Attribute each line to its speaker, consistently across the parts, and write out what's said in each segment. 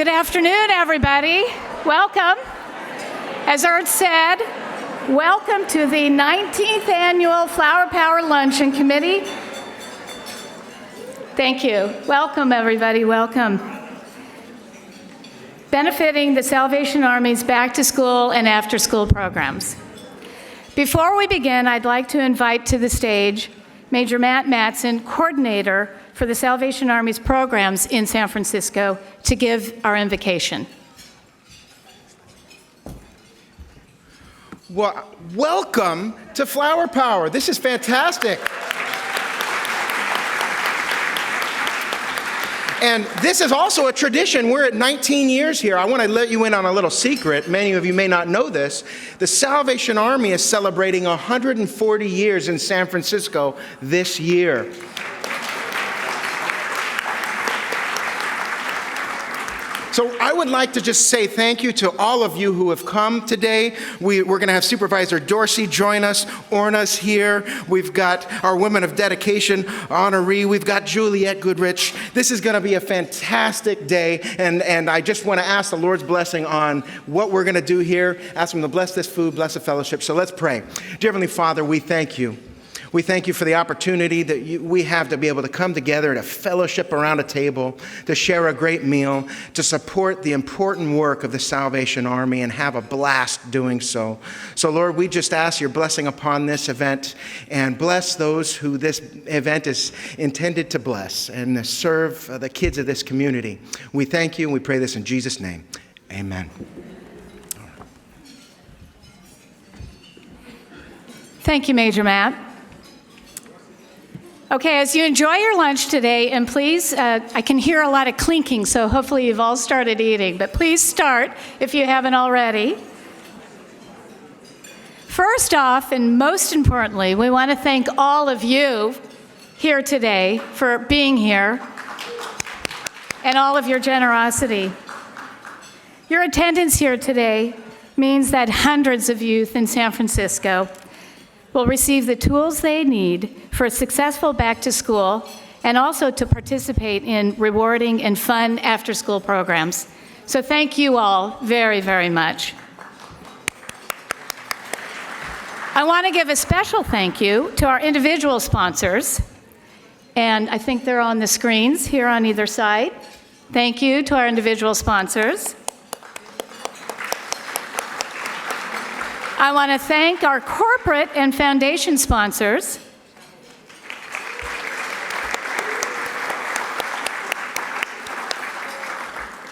Speaker 1: Good afternoon, everybody. Welcome. As Art said, welcome to the 19th Annual Flower Power Luncheon Committee. Thank you. Welcome, everybody. Welcome. Benefiting the Salvation Army's back to school and after school programs. Before we begin, I'd like to invite to the stage Major Matt Matson, coordinator for the Salvation Army's programs in San Francisco, to give our invocation.
Speaker 2: Well, welcome to Flower Power. This is fantastic. And this is also a tradition. We're at 19 years here. I want to let you in on a little secret. Many of you may not know this. The Salvation Army is celebrating 140 years in San Francisco this year. So I would like to just say thank you to all of you who have come today. We're going to have Supervisor Dorsey join us. Orna's here. We've got our Women of Dedication honoree. We've got Juliette Goodrich. This is going to be a fantastic day, and I just want to ask the Lord's blessing on what we're going to do here. Ask Him to bless this food, bless the fellowship. So let's pray. Dear Heavenly Father, we thank you. We thank you for the opportunity that we have to be able to come together to fellowship around a table, to share a great meal, to support the important work of the Salvation Army and have a blast doing so. So, Lord, we just ask your blessing upon this event and bless those who this event is intended to bless and serve the kids of this community. We thank you and we pray this in Jesus' name. Amen.
Speaker 1: Thank you, Major Matt. Okay, as you enjoy your lunch today, and please, I can hear a lot of clinking, so hopefully you've all started eating, but please start if you haven't already. First off, and most importantly, we want to thank all of you here today for being here and all of your generosity. Your attendance here today means that hundreds of youth in San Francisco will receive the tools they need for a successful back to school and also to participate in rewarding and fun after-school programs. So thank you all very, very much. I want to give a special thank you to our individual sponsors, and I think they're on the screens here on either side. Thank you to our individual sponsors. I want to thank our corporate and foundation sponsors.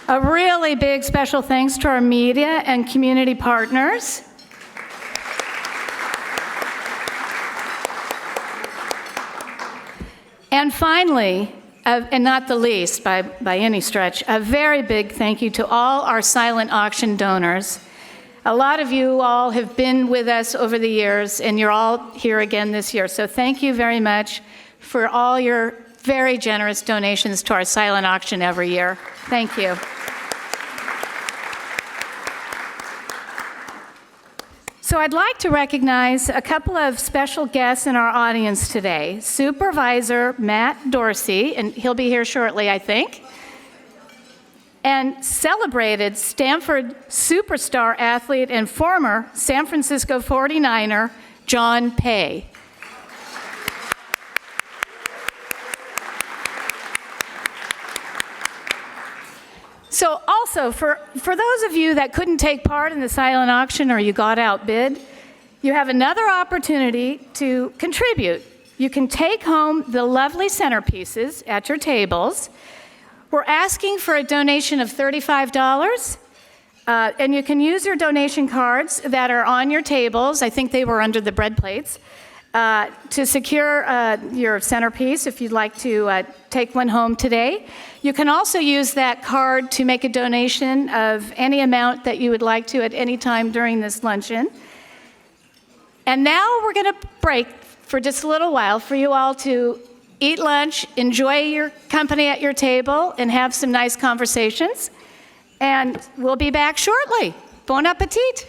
Speaker 1: A really big special thanks to our media and community partners. And finally, and not the least by any stretch, a very big thank you to all our silent auction donors. A lot of you all have been with us over the years, and you're all here again this year. So thank you very much for all your very generous donations to our silent auction every year. Thank you. So I'd like to recognize a couple of special guests in our audience today. Supervisor Matt Dorsey, and he'll be here shortly, I think. And celebrated Stanford superstar athlete and former San Francisco 49er, John Pay. So also, for those of you that couldn't take part in the silent auction or you got outbid, you have another opportunity to contribute. You can take home the lovely centerpieces at your tables. We're asking for a donation of $35, and you can use your donation cards that are on your tables. I think they were under the bread plates, to secure your centerpiece if you'd like to take one home today. You can also use that card to make a donation of any amount that you would like to at any time during this luncheon. And now we're going to break for just a little while for you all to eat lunch, enjoy your company at your table, and have some nice conversations. And we'll be back shortly. Bon appetit.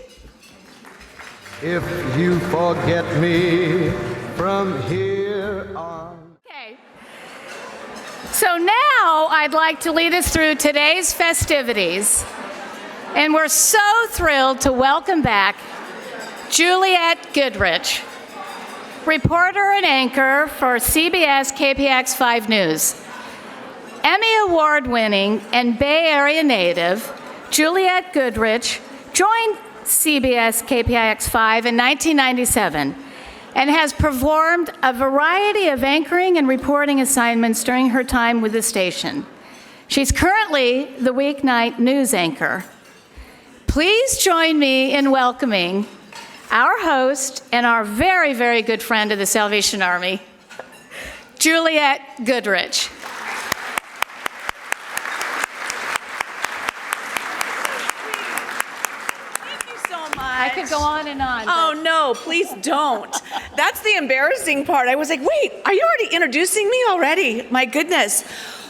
Speaker 3: If you forget me from here on.
Speaker 1: Okay. So now I'd like to lead us through today's festivities. And we're so thrilled to welcome back Juliette Goodrich, reporter and anchor for CBS KPIX 5 News. Emmy Award-winning and Bay Area native, Juliette Goodrich joined CBS KPIX 5 in 1997 and has performed a variety of anchoring and reporting assignments during her time with the station. She's currently the weeknight news anchor. Please join me in welcoming our host and our very, very good friend of the Salvation Army, Juliette Goodrich. I could go on and on.
Speaker 3: Oh, no, please don't. That's the embarrassing part. I was like, wait, are you already introducing me already? My goodness.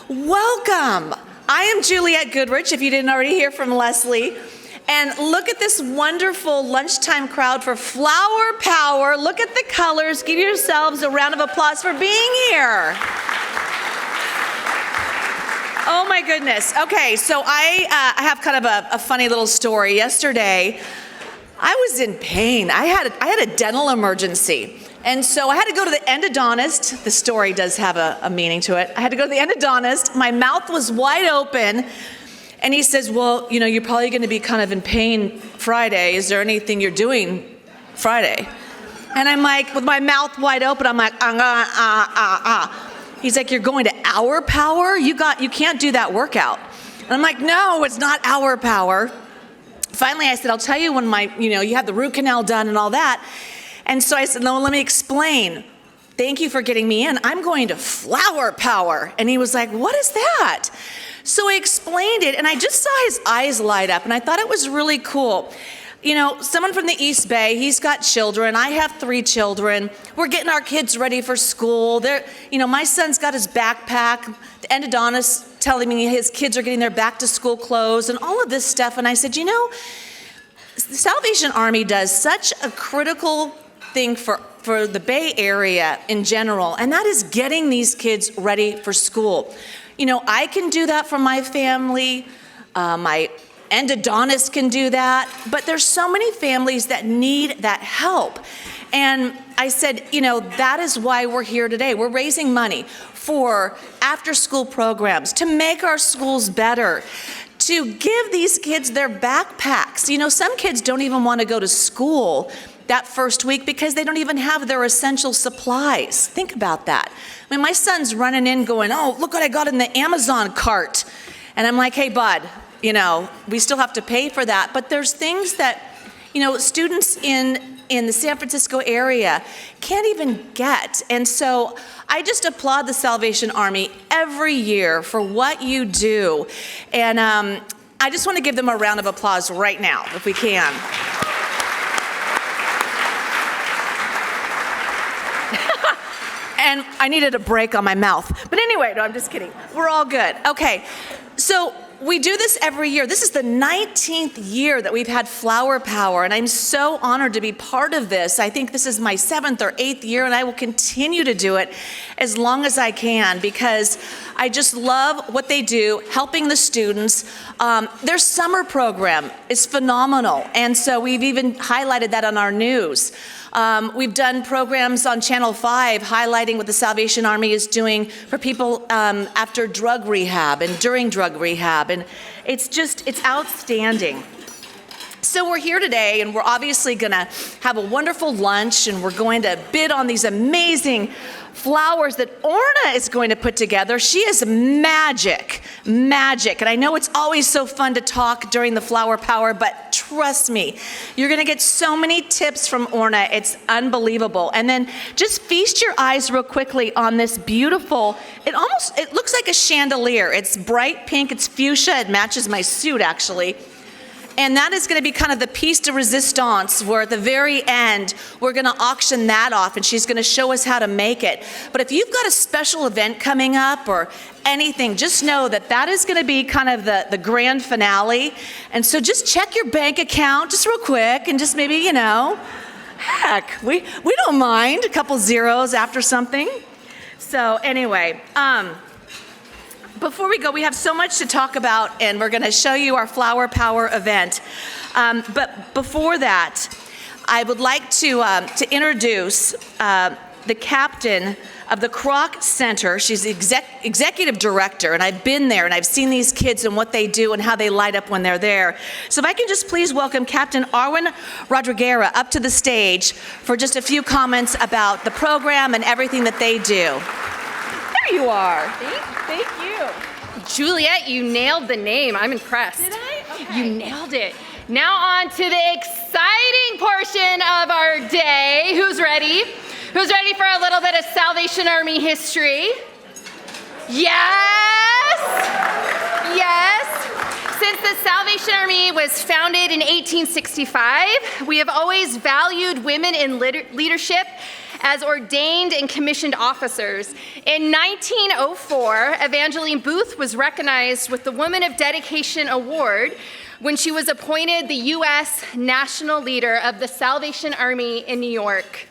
Speaker 3: Welcome. I am Juliette Goodrich, if you didn't already hear from Leslie. And look at this wonderful lunchtime crowd for Flower Power. Look at the colors. Give yourselves a round of applause for being here. Oh, my goodness. Okay, so I have kind of a funny little story. Yesterday, I was in pain. I had a dental emergency. And so I had to go to the endodontist. The story does have a meaning to it. I had to go to the endodontist. My mouth was wide open. And he says, well, you know, you're probably going to be kind of in pain Friday. Is there anything you're doing Friday? And I'm like, with my mouth wide open, I'm like, He's like, you're going to Hour Power? You can't do that workout. And I'm like, no, it's not Hour Power. Finally, I said, I'll tell you when you have the root canal done and all that. And so I said, no, let me explain. Thank you for getting me in. I'm going to Flower Power. And he was like, what is that? So I explained it, and I just saw his eyes light up, and I thought it was really cool. You know, someone from the East Bay, he's got children. I have 3 children. We're getting our kids ready for school. My son's got his backpack. The endodontist telling me his kids are getting their back-to-school clothes and all of this stuff. And I said, the Salvation Army does such a critical thing for the Bay Area in general, and that is getting these kids ready for school. I can do that for my family. My endodontist can do that, but there's so many families that need that help. And I said, that is why we're here today. We're raising money for after-school programs to make our schools better, to give these kids their backpacks. Some kids don't even want to go to school that first week because they don't even have their essential supplies. Think about that. I mean, my son's running in going, oh, look what I got in the Amazon cart. And I'm like, hey, bud, we still have to pay for that. But there's things that, students in the San Francisco area can't even get. And so I just applaud the Salvation Army every year for what you do. And I just want to give them a round of applause right now, if we can. And I needed a break on my mouth. But anyway, no, I'm just kidding. We're all good. Okay, so we do this every year. This is the 19th year that we've had Flower Power, and I'm so honored to be part of this. I think this is my 7th or 8th year, and I will continue to do it as long as I can because I just love what they do, helping the students. Their summer program is phenomenal, and so we've even highlighted that on our news. We've done programs on Channel 5 highlighting what the Salvation Army is doing for people after drug rehab and during drug rehab. And it's outstanding. So we're here today, and we're obviously going to have a wonderful lunch, and we're going to bid on these amazing flowers that Orna is going to put together. She is magic. And I know it's always so fun to talk during the Flower Power, but trust me, you're going to get so many tips from Orna. It's unbelievable. And then just feast your eyes real quickly on this beautiful, it looks like a chandelier. It's bright pink, it's fuchsia, it matches my suit actually. And that is going to be kind of the piece de resistance, where at the very end, we're going to auction that off, and she's going to show us how to make it. But if you've got a special event coming up or anything, just know that is going to be kind of the grand finale. And so just check your bank account just real quick and just maybe, heck, we don't mind a couple zeros after something. So anyway, Before we go, we have so much to talk about, and we're going to show you our Flower Power event. But before that, I would like to introduce the captain of the Kroc Center. She's the executive director, and I've been there, and I've seen these kids and what they do and how they light up when they're there. So if I can just please welcome Captain Orna Rodriguez up to the stage for just a few comments about the program and everything that they do. There you are.
Speaker 4: Thank you. Juliette, you nailed the name. I'm impressed.
Speaker 3: Did I? Okay.
Speaker 4: You nailed it. Now on to the exciting portion of our day. Who's ready? Who's ready for a little bit of Salvation Army history? Yes! Yes! Since the Salvation Army was founded in 1865, we have always valued women in leadership as ordained and commissioned officers. In 1904, Evangeline Booth was recognized with the Woman of Dedication Award when she was appointed the U.S. National Leader of the Salvation Army in New York.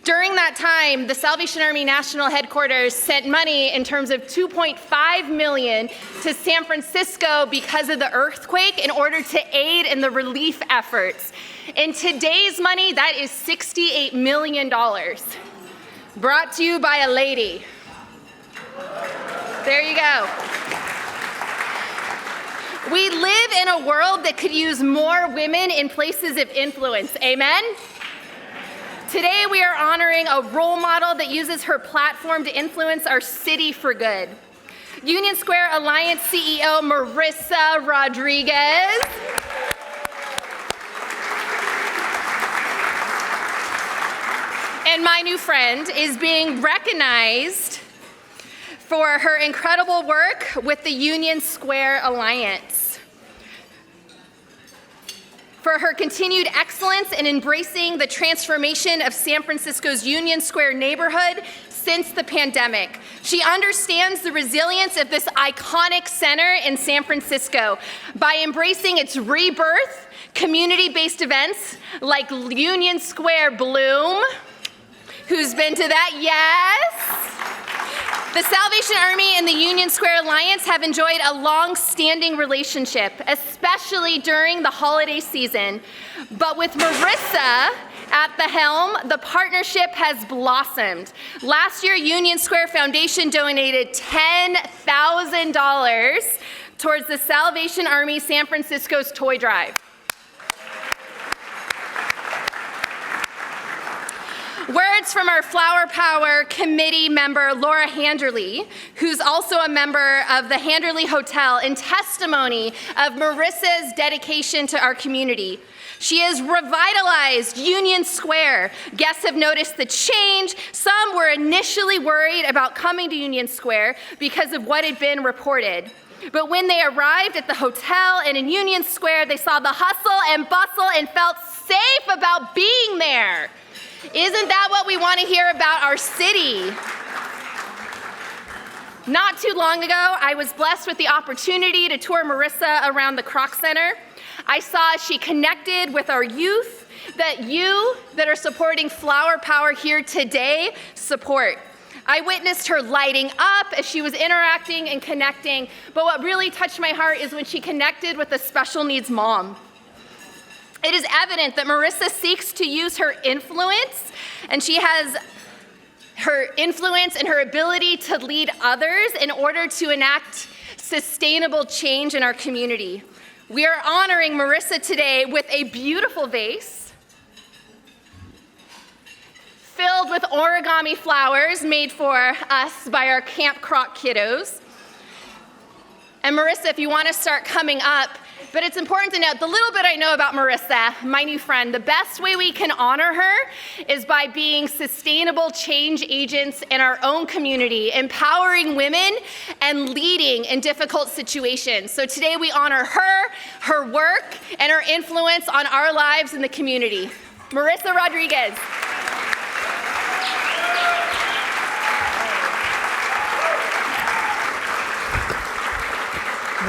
Speaker 4: During that time, the Salvation Army National Headquarters sent money in terms of $2.5 million to San Francisco because of the earthquake in order to aid in the relief efforts. In today's money, that is $68 million. Brought to you by a lady. There you go. We live in a world that could use more women in places of influence. Amen? Today we are honoring a role model that uses her platform to influence our city for good. Union Square Alliance CEO Marisa Rodriguez. And my new friend is being recognized for her incredible work with the Union Square Alliance, for her continued excellence in embracing the transformation of San Francisco's Union Square neighborhood since the pandemic. She understands the resilience of this iconic center in San Francisco by embracing its rebirth, community-based events like Union Square Bloom. Who's been to that? Yes. The Salvation Army and the Union Square Alliance have enjoyed a long-standing relationship, especially during the holiday season. But with Marisa at the helm, the partnership has blossomed. Last year, Union Square Foundation donated $10,000 towards the Salvation Army San Francisco's toy drive. Words from our Flower Power Committee member, Laura Handerly, who's also a member of the Handerly Hotel, in testimony of Marisa's dedication to our community. She has revitalized Union Square. Guests have noticed the change. Some were initially worried about coming to Union Square because of what had been reported. But when they arrived at the hotel and in Union Square, they saw the hustle and bustle and felt safe about being there. Isn't that what we want to hear about our city? Not too long ago, I was blessed with the opportunity to tour Marisa around the Kroc Center. I saw she connected with our youth that you that are supporting Flower Power here today support. I witnessed her lighting up as she was interacting and connecting, but what really touched my heart is when she connected with a special needs mom. It is evident that Marisa seeks to use her influence, and she has her influence and her ability to lead others in order to enact sustainable change in our community. We are honoring Marisa today with a beautiful vase filled with origami flowers made for us by our Camp Kroc kiddos. And Marisa, if you want to start coming up, but it's important to note, the little bit I know about Marisa, my new friend, the best way we can honor her is by being sustainable change agents in our own community, empowering women and leading in difficult situations. So today we honor her, her work, and her influence on our lives in the community. Marisa Rodriguez.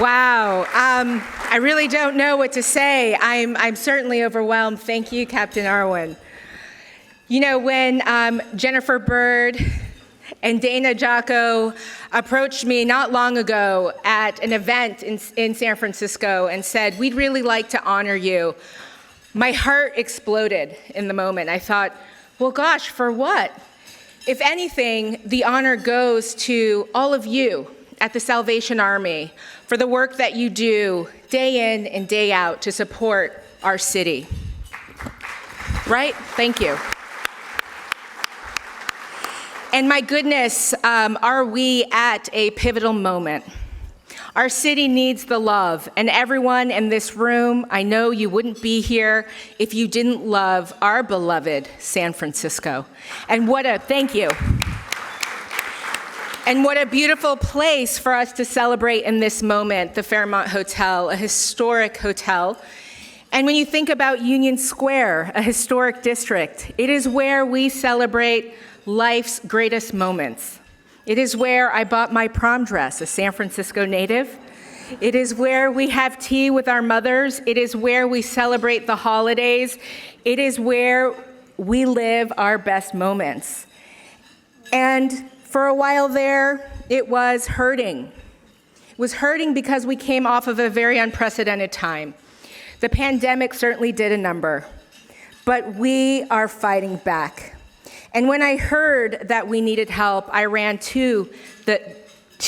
Speaker 5: Wow. I really don't know what to say. I'm certainly overwhelmed. Thank you, Captain Arwen. You know, when Jennifer Bird And Dana Jocko approached me not long ago at an event in San Francisco and said, "We'd really like to honor you." My heart exploded in the moment. I thought, well, gosh, for what? If anything, the honor goes to all of you at the Salvation Army for the work that you do day in and day out to support our city. Right? Thank you. And my goodness, are we at a pivotal moment? Our city needs the love, and everyone in this room, I know you wouldn't be here if you didn't love our beloved San Francisco. And thank you. And what a beautiful place for us to celebrate in this moment, the Fairmont Hotel, a historic hotel. And when you think about Union Square, a historic district, it is where we celebrate life's greatest moments. It is where I bought my prom dress, a San Francisco native. It is where we have tea with our mothers. It is where we celebrate the holidays. It is where we live our best moments. And for a while there, it was hurting. It was hurting because we came off of a very unprecedented time. The pandemic certainly did a number, but we are fighting back. And when I heard that we needed help, I ran to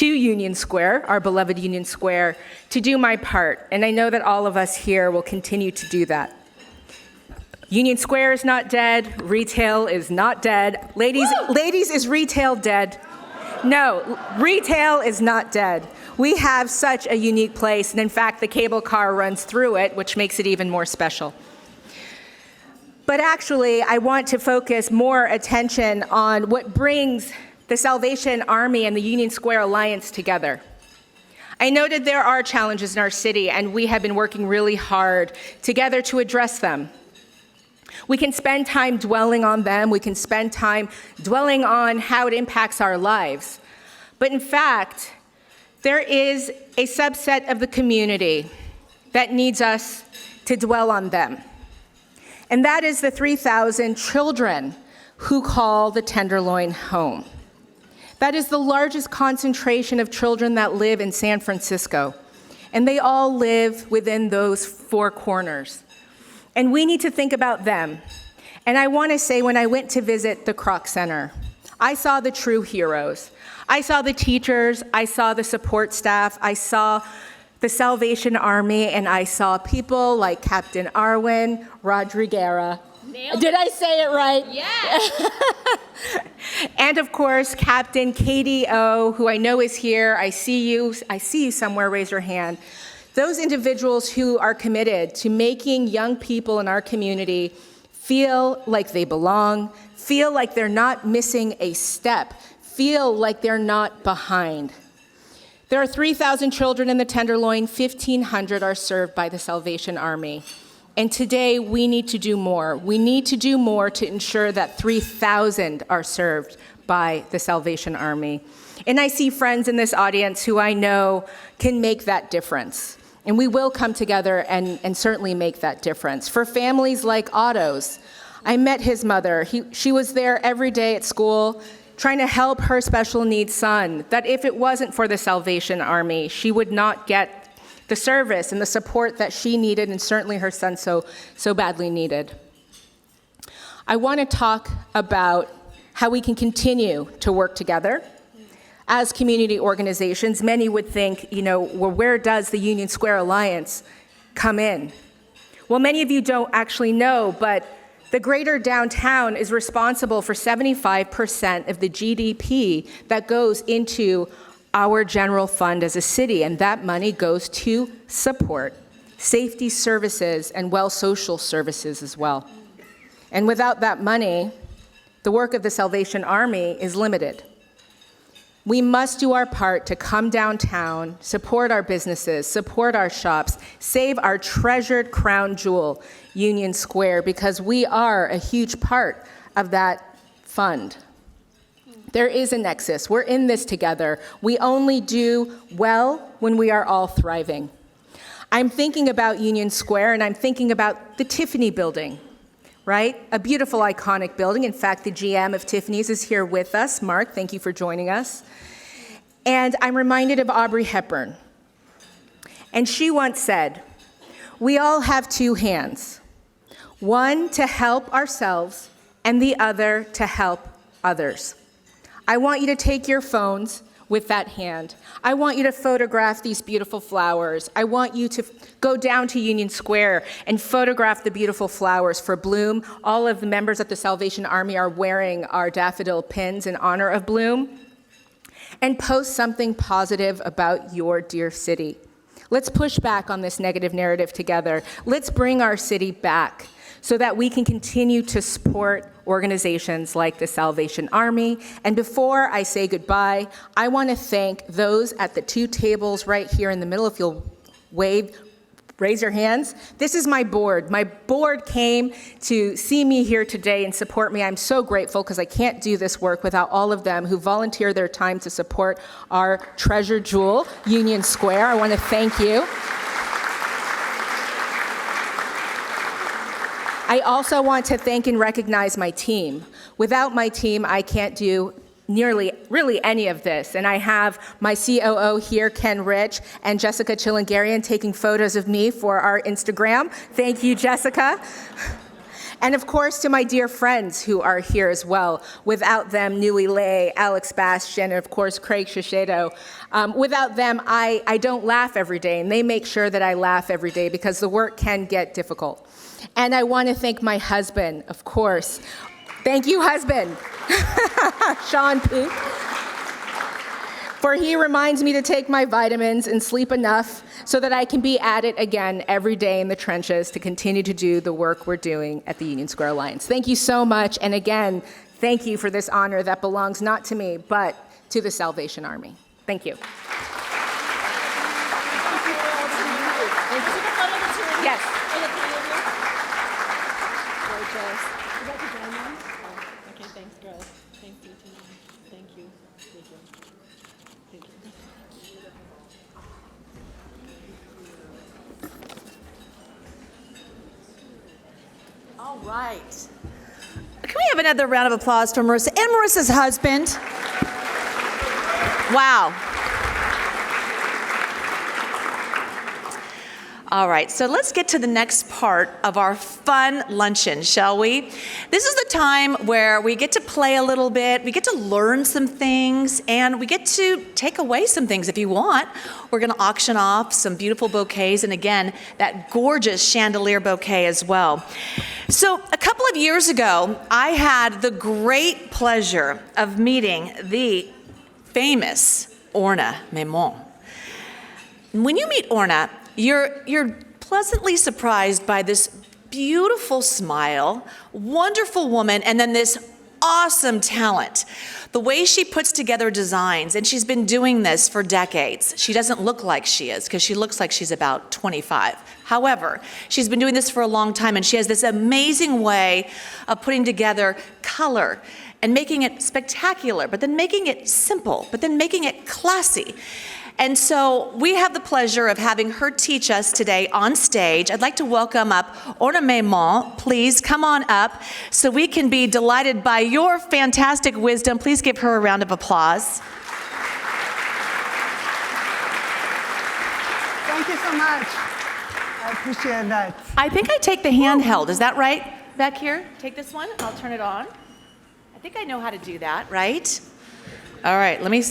Speaker 5: Union Square, our beloved Union Square, to do my part. And I know that all of us here will continue to do that. Union Square is not dead. Retail is not dead. Ladies, is retail dead? No, retail is not dead. We have such a unique place. And in fact, the cable car runs through it, which makes it even more special. But actually, I want to focus more attention on what brings the Salvation Army and the Union Square Alliance together. I noted there are challenges in our city, and we have been working really hard together to address them. We can spend time dwelling on them. We can spend time dwelling on how it impacts our lives. But in fact, there is a subset of the community that needs us to dwell on them. And that is the 3,000 children who call the Tenderloin home. That is the largest concentration of children that live in San Francisco. And they all live within those four corners. And we need to think about them. And I want to say, when I went to visit the Kroc Center, I saw the true heroes. I saw the teachers, I saw the support staff, I saw the Salvation Army, and I saw people like Captain Arwen Rodriguez. Did I say it right?
Speaker 4: Yeah.
Speaker 5: And of course, Captain Katie O, who I know is here. I see you somewhere, raise your hand. Those individuals who are committed to making young people in our community feel like they belong, feel like they're not missing a step, feel like they're not behind. There are 3,000 children in the Tenderloin, 1,500 are served by the Salvation Army. And today we need to do more. We need to do more to ensure that 3,000 are served by the Salvation Army. And I see friends in this audience who I know can make that difference. And we will come together and certainly make that difference. For families like Otto's, I met his mother. She was there every day at school, trying to help her special needs son, that if it wasn't for the Salvation Army, she would not get the service and the support that she needed, and certainly her son so badly needed. I want to talk about how we can continue to work together as community organizations. Many would think, well, where does the Union Square Alliance come in? Well, many of you don't actually know, but the greater downtown is responsible for 75% of the GDP that goes into our general fund as a city, and that money goes to support safety services and social services as well. And without that money, the work of the Salvation Army is limited. We must do our part to come downtown, support our businesses, support our shops, save our treasured crown jewel, Union Square, because we are a huge part of that fund. There is a nexus. We're in this together. We only do well when we are all thriving. I'm thinking about Union Square, and I'm thinking about the Tiffany building. right? A beautiful, iconic building. In fact, the GM of Tiffany's is here with us. Mark, thank you for joining us. And I'm reminded of Audrey Hepburn. And she once said, "We all have two hands, one to help ourselves and the other to help others." I want you to take your phones with that hand. I want you to photograph these beautiful flowers. I want you to go down to Union Square and photograph the beautiful flowers for Bloom. All of the members of the Salvation Army are wearing our daffodil pins in honor of Bloom. And post something positive about your dear city. Let's push back on this negative narrative together. Let's bring our city back so that we can continue to support organizations like the Salvation Army. And before I say goodbye, I want to thank those at the two tables right here in the middle. If you'll wave, raise your hands. This is my board. My board came to see me here today and support me. I'm so grateful because I can't do this work without all of them who volunteer their time to support our treasure jewel, Union Square. I want to thank you. I also want to thank and recognize my team. Without my team, I can't do really any of this. And I have my COO here, Ken Rich, and Jessica Chilingarian taking photos of me for our Instagram. Thank you, Jessica. And of course, to my dear friends who are here as well. Without them, Nui Lei, Alex Bastian, and of course, Craig Shishedo. Without them, I don't laugh every day, and they make sure that I laugh every day because the work can get difficult. And I want to thank my husband, of course. Thank you, husband, Sean Pook, for he reminds me to take my vitamins and sleep enough so that I can be at it again every day in the trenches to continue to do the work we're doing at the Union Square Alliance. Thank you so much, and again, thank you for this honor that belongs not to me, but to the Salvation Army. Thank you. Yes.
Speaker 3: All right. Can we have another round of applause for Marisa and Marisa's husband? Wow. All right, so let's get to the next part of our fun luncheon, shall we? This is the time where we get to play a little bit, we get to learn some things, and we get to take away some things if you want. We're gonna auction off some beautiful bouquets, and again, that gorgeous chandelier bouquet as well. So a couple of years ago, I had the great pleasure of meeting the famous Orna Maymon. When you meet Orna, you're pleasantly surprised by this beautiful smile, wonderful woman, and then this awesome talent. The way she puts together designs, and she's been doing this for decades. She doesn't look like she is, because she looks like she's about 25. However, she's been doing this for a long time, and she has this amazing way of putting together color and making it spectacular, but then making it simple, but then making it classy. And so we have the pleasure of having her teach us today on stage. I'd like to welcome up Orna Maymon. Please come on up so we can be delighted by your fantastic wisdom. Please give her a round of applause.
Speaker 6: Thank you so much. I appreciate that.
Speaker 3: I think I take the handheld. Is that right back here? Take this one. I'll turn it on. I think I know how to do that, right? All right, let me...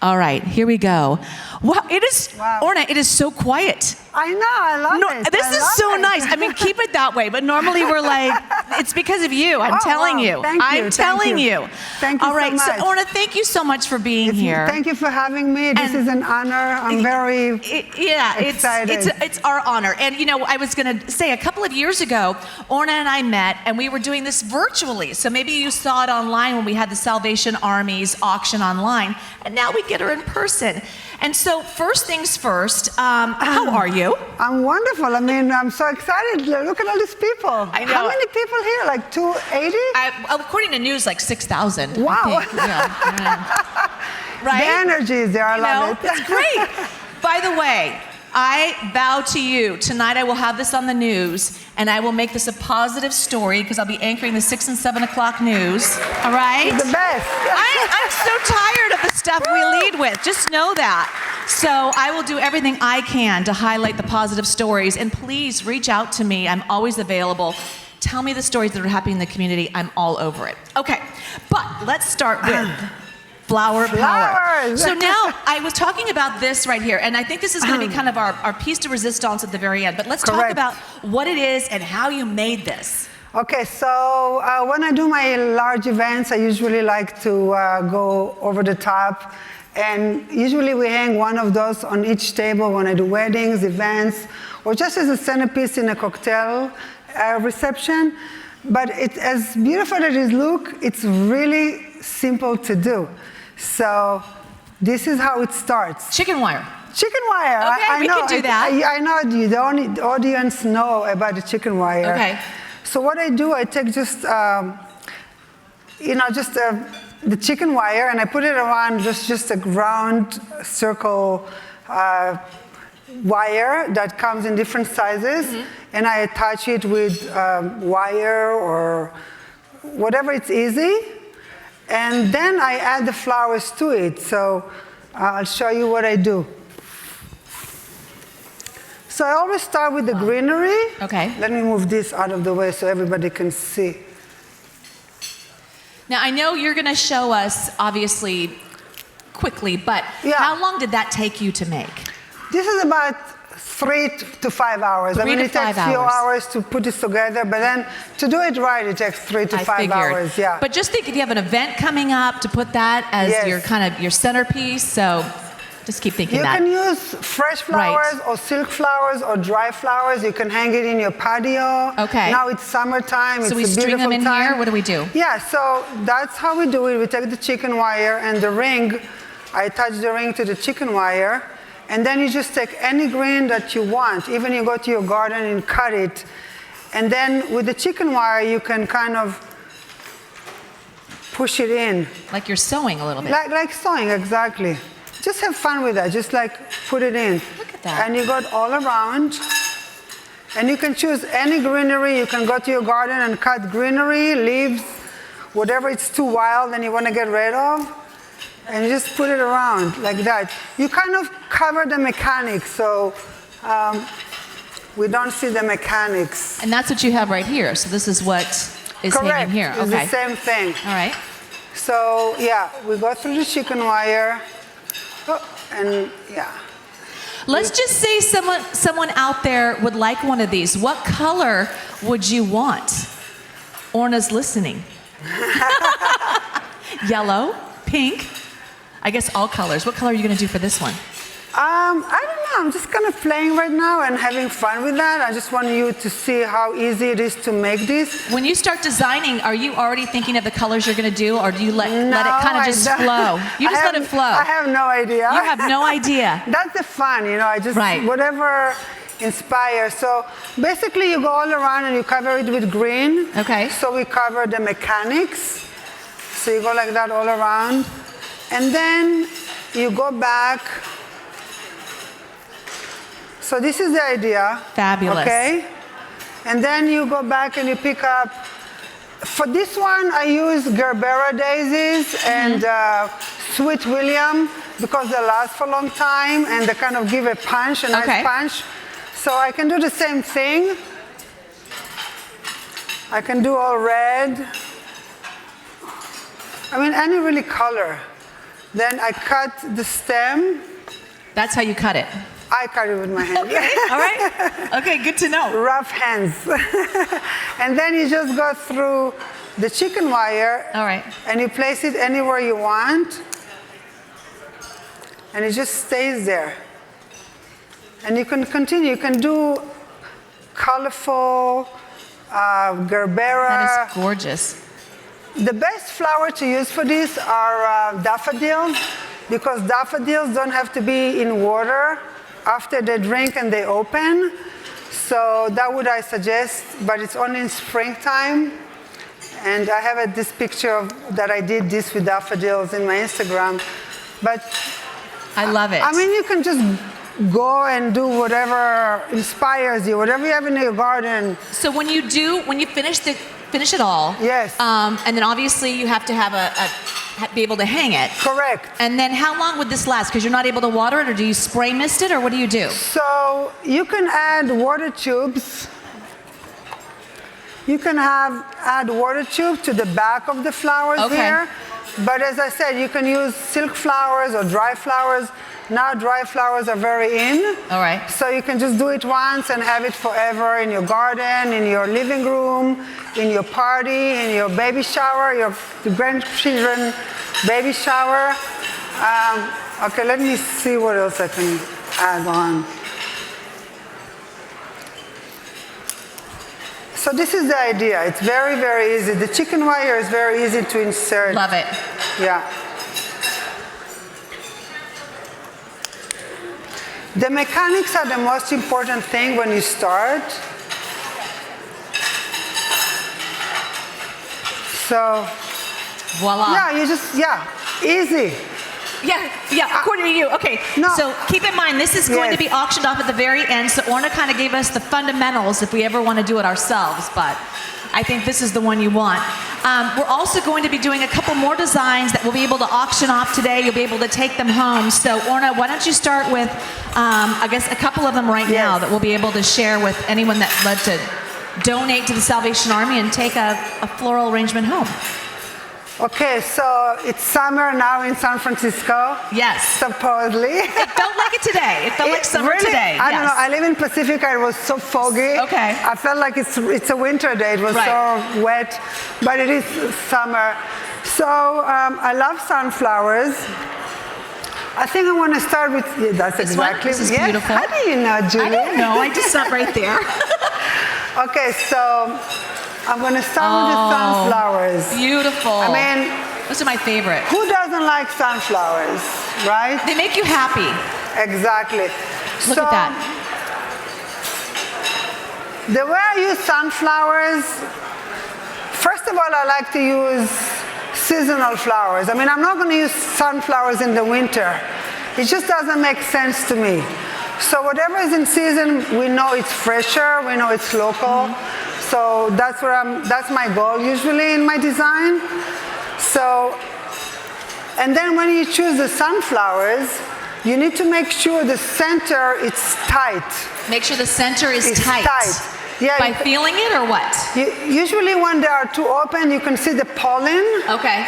Speaker 3: All right, here we go. Wow, Orna, it is so quiet.
Speaker 6: I know, I love it.
Speaker 3: This is so nice. I mean, keep it that way, but normally we're like, it's because of you. I'm telling you. I'm telling you.
Speaker 6: Thank you
Speaker 3: All right,
Speaker 6: so much.
Speaker 3: So Orna, thank you so much for being here.
Speaker 6: Thank you for having me. This is an honor. I'm very excited.
Speaker 3: It's our honor. And you know, I was gonna say a couple of years ago, Orna and I met and we were doing this virtually. So maybe you saw it online when we had the Salvation Army's auction online, and now we get her in person. And so first things first, how are you?
Speaker 6: I'm wonderful. I mean, I'm so excited. Look at all these people.
Speaker 3: I know.
Speaker 6: How many people here? Like 280?
Speaker 3: According to news, like 6,000.
Speaker 6: Wow.
Speaker 3: Right?
Speaker 6: The energy is there. I love it.
Speaker 3: It's great. By the way, I vow to you, tonight I will have this on the news, and I will make this a positive story because I'll be anchoring the 6 and 7 o'clock news. All right?
Speaker 6: The best.
Speaker 3: I'm so tired of the stuff we lead with. Just know that. So I will do everything I can to highlight the positive stories, and please reach out to me. I'm always available. Tell me the stories that are happening in the community. I'm all over it. Okay, but let's start with flower power.
Speaker 6: Flowers.
Speaker 3: So now, I was talking about this right here, and I think this is going to be kind of our piece de resistance at the very end, but let's talk
Speaker 6: Correct.
Speaker 3: about what it is and how you made this.
Speaker 6: Okay, so when I do my large events, I usually like to go over the top. And usually we hang one of those on each table when I do weddings, events, or just as a centerpiece in a cocktail reception. But it's as beautiful as it looks, it's really simple to do. So this is how it starts.
Speaker 3: Chicken wire.
Speaker 6: Chicken wire.
Speaker 3: Okay,
Speaker 6: I
Speaker 3: we
Speaker 6: know,
Speaker 3: can do that.
Speaker 6: I know the audience know about the chicken wire.
Speaker 3: Okay.
Speaker 6: So what I do, I take just, the chicken wire and I put it around just a round circle wire that comes in different sizes, and I attach it with wire or whatever it's easy. And then I add the flowers to it. So I'll show you what I do. So I always start with the greenery.
Speaker 3: Okay.
Speaker 6: Let me move this out of the way so everybody can see.
Speaker 3: Now, I know you're going to show us, obviously, quickly, but
Speaker 6: Yeah.
Speaker 3: how long did that take you to make?
Speaker 6: This is about 3 to 5 hours.
Speaker 3: 3 to
Speaker 6: it takes
Speaker 3: 5
Speaker 6: a few
Speaker 3: hours.
Speaker 6: hours to put this together, but then to do it right, it takes 3 to 5 hours. Yeah.
Speaker 3: But just think if you have an event coming up, to put that as
Speaker 6: Yes.
Speaker 3: your centerpiece. So just keep thinking
Speaker 6: you
Speaker 3: that.
Speaker 6: can use fresh flowers or silk flowers or dry flowers. You can hang it in your patio.
Speaker 3: Okay.
Speaker 6: Now it's summertime.
Speaker 3: So
Speaker 6: it's
Speaker 3: we
Speaker 6: a
Speaker 3: string them
Speaker 6: beautiful
Speaker 3: in
Speaker 6: time.
Speaker 3: here? What do we do?
Speaker 6: Yeah, so that's how we do it. We take the chicken wire and the ring. I attach the ring to the chicken wire. And then you just take any green that you want. Even you go to your garden and cut it. And then with the chicken wire, you can kind of push it in.
Speaker 3: Like you're sewing a little bit.
Speaker 6: Like sewing, exactly. Just have fun with that. Just like put it in.
Speaker 3: Look at that.
Speaker 6: And you got all around. And you can choose any greenery. You can go to your garden and cut greenery, leaves, whatever it's too wild and you want to get rid of. And you just put it around like that. You kind of cover the mechanics, so we don't see the mechanics.
Speaker 3: And that's what you have right here. So this is what is
Speaker 6: Correct.
Speaker 3: hanging here.
Speaker 6: It's
Speaker 3: Okay.
Speaker 6: the same thing.
Speaker 3: All right.
Speaker 6: So yeah, we go through the chicken wire. Oh, and yeah.
Speaker 3: Let's just say someone out there would like one of these. What color would you want? Orna's listening. Yellow, pink. I guess all colors. What color are you going to do for this one?
Speaker 6: I don't know. I'm just kind of playing right now and having fun with that. I just want you to see how easy it is to make this.
Speaker 3: When you start designing, are you already thinking of the colors you're going to do, or do you let it kind of just flow? You just let it flow.
Speaker 6: I have no idea.
Speaker 3: You have no idea.
Speaker 6: That's the fun, I just,
Speaker 3: Right.
Speaker 6: whatever inspires. So basically you go all around and you cover it with green.
Speaker 3: Okay.
Speaker 6: So we cover the mechanics. So you go like that all around. And then you go back. So this is the idea.
Speaker 3: Fabulous.
Speaker 6: Okay? And then you go back and you pick up. For this one, I use Gerbera daisies and Sweet William because they last for a long time and they kind of give a punch, a nice punch. So I can do the same thing. I can do all red. I mean, any really color. Then I cut the stem.
Speaker 3: That's how you cut it.
Speaker 6: I cut it with my hand.
Speaker 3: Okay. All right. Okay, good to know.
Speaker 6: Rough hands. And then you just go through the chicken wire.
Speaker 3: All right.
Speaker 6: And you place it anywhere you want. And it just stays there. And you can continue. You can do colorful Gerbera.
Speaker 3: That is gorgeous.
Speaker 6: The best flower to use for this are daffodils, because daffodils don't have to be in water after they drink and they open. So that would I suggest, but it's only in springtime. And I have this picture that I did this with daffodils in my Instagram. But
Speaker 3: I love it.
Speaker 6: I mean, you can just go and do whatever inspires you, whatever you have in your garden.
Speaker 3: So when you finish it all,
Speaker 6: Yes.
Speaker 3: and then obviously you have to have be able to hang it.
Speaker 6: Correct.
Speaker 3: And then how long would this last? Because you're not able to water it, or do you spray mist it, or what do you do?
Speaker 6: So you can add water tubes. You can add water tube to the back of the flowers here. But as I said, you can use silk flowers or dry flowers. Now dry flowers are very in.
Speaker 3: All right.
Speaker 6: So you can just do it once and have it forever in your garden, in your living room, in your party, in your baby shower, your grandchildren baby shower. Okay, let me see what else I can add on. So this is the idea. It's very, very easy. The chicken wire is very easy to insert.
Speaker 3: Love it.
Speaker 6: Yeah. The mechanics are the most important thing when you start. So,
Speaker 3: Voila.
Speaker 6: yeah, easy.
Speaker 3: Yeah, according to you. Okay,
Speaker 6: No.
Speaker 3: so keep in mind, this is going to be auctioned off at the very end, so Orna kind of gave us the fundamentals if we ever want to do it ourselves, but I think this is the one you want. We're also going to be doing a couple more designs that we'll be able to auction off today. You'll be able to take them home. So Orna, why don't you start with, I guess, a couple of them right now that we'll be able to share with anyone that led to donate to the Salvation Army and take a floral arrangement home.
Speaker 6: Okay, so it's summer now in San Francisco.
Speaker 3: Yes.
Speaker 6: Supposedly.
Speaker 3: It felt like it today. It felt like summer
Speaker 6: really,
Speaker 3: today.
Speaker 6: I don't know. I live in Pacifica. It was so foggy.
Speaker 3: Okay.
Speaker 6: I felt like it's a winter day. It was so wet, but it is summer. So I love sunflowers. I think I want to start with that's
Speaker 3: this
Speaker 6: exactly.
Speaker 3: One? This is beautiful.
Speaker 6: How do you know, Julie?
Speaker 3: I don't know. I just sat right there.
Speaker 6: Okay, so I'm going to start with the sunflowers.
Speaker 3: Beautiful.
Speaker 6: I mean,
Speaker 3: those are my favorite.
Speaker 6: who doesn't like sunflowers, right?
Speaker 3: They make you happy.
Speaker 6: Exactly.
Speaker 3: Look
Speaker 6: so,
Speaker 3: at that.
Speaker 6: The way I use sunflowers, first of all, I like to use seasonal flowers. I mean, I'm not going to use sunflowers in the winter. It just doesn't make sense to me. So whatever is in season, we know it's fresher, we know it's local. So that's my goal usually in my design. So, and then when you choose the sunflowers, you need to make sure the center is tight.
Speaker 3: Make sure the center is tight.
Speaker 6: Yeah,
Speaker 3: by feeling it or what?
Speaker 6: Usually when they are too open, you can see the pollen.
Speaker 3: Okay.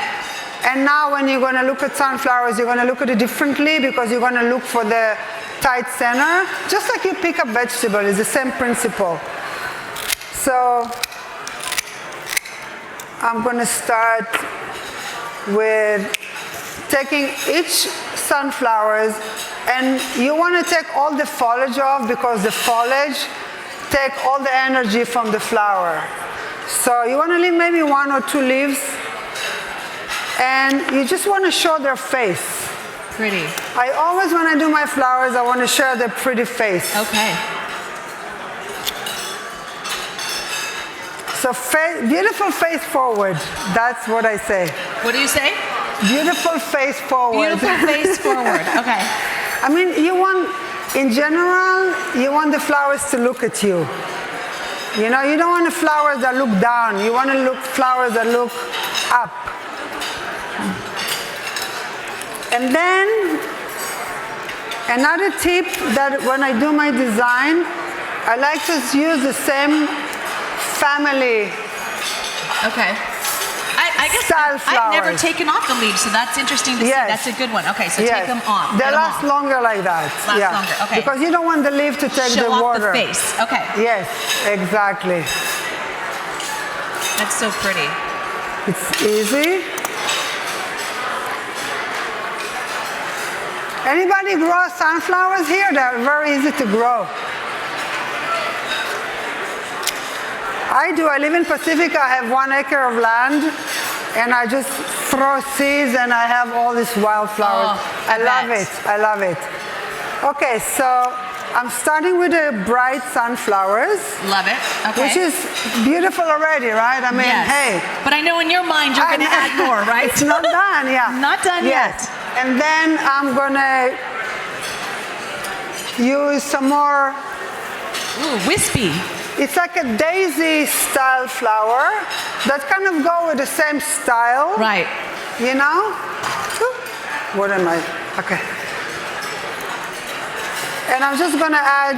Speaker 6: And now when you're going to look at sunflowers, you're going to look at it differently because you're going to look for the tight center. Just like you pick up vegetable, it's the same principle. So I'm going to start with taking each sunflowers, and you want to take all the foliage off because the foliage take all the energy from the flower. So you want to leave maybe 1 or 2 leaves, and you just want to show their face.
Speaker 3: Pretty.
Speaker 6: I always, when I do my flowers, I want to show their pretty face.
Speaker 3: Okay.
Speaker 6: So beautiful face forward. That's what I say.
Speaker 3: What do you say?
Speaker 6: Beautiful face forward.
Speaker 3: Beautiful face forward. Okay.
Speaker 6: I mean, in general, you want the flowers to look at you. You know, you don't want the flowers that look down. You want to look flowers that look up. And then another tip that when I do my design, I like to use the same family.
Speaker 3: Okay. I guess
Speaker 6: style
Speaker 3: I've never
Speaker 6: flowers.
Speaker 3: taken off the leaves, so that's interesting to see. That's a good one. Okay, so take them off.
Speaker 6: They last longer like that.
Speaker 3: Last longer, okay.
Speaker 6: Because you don't want the leaf to take
Speaker 3: Show
Speaker 6: the
Speaker 3: off
Speaker 6: water.
Speaker 3: the face. Okay.
Speaker 6: Yes, exactly.
Speaker 3: That's so pretty.
Speaker 6: It's easy. Anybody grow sunflowers here? They're very easy to grow. I do. I live in Pacifica. I have 1 acre of land, and I just throw seeds, and I have all these wildflowers.
Speaker 3: Oh,
Speaker 6: I love it. I love it. Okay, so I'm starting with the bright sunflowers.
Speaker 3: Love it. Okay.
Speaker 6: Which is beautiful already, right? I mean, hey.
Speaker 3: But I know in your mind you're going to add more, right?
Speaker 6: It's not done, yeah.
Speaker 3: Not done yet.
Speaker 6: And then I'm going to use some more.
Speaker 3: Ooh, wispy.
Speaker 6: It's like a daisy style flower that kind of go with the same style.
Speaker 3: Right.
Speaker 6: You know? What am I? Okay. And I'm just gonna add,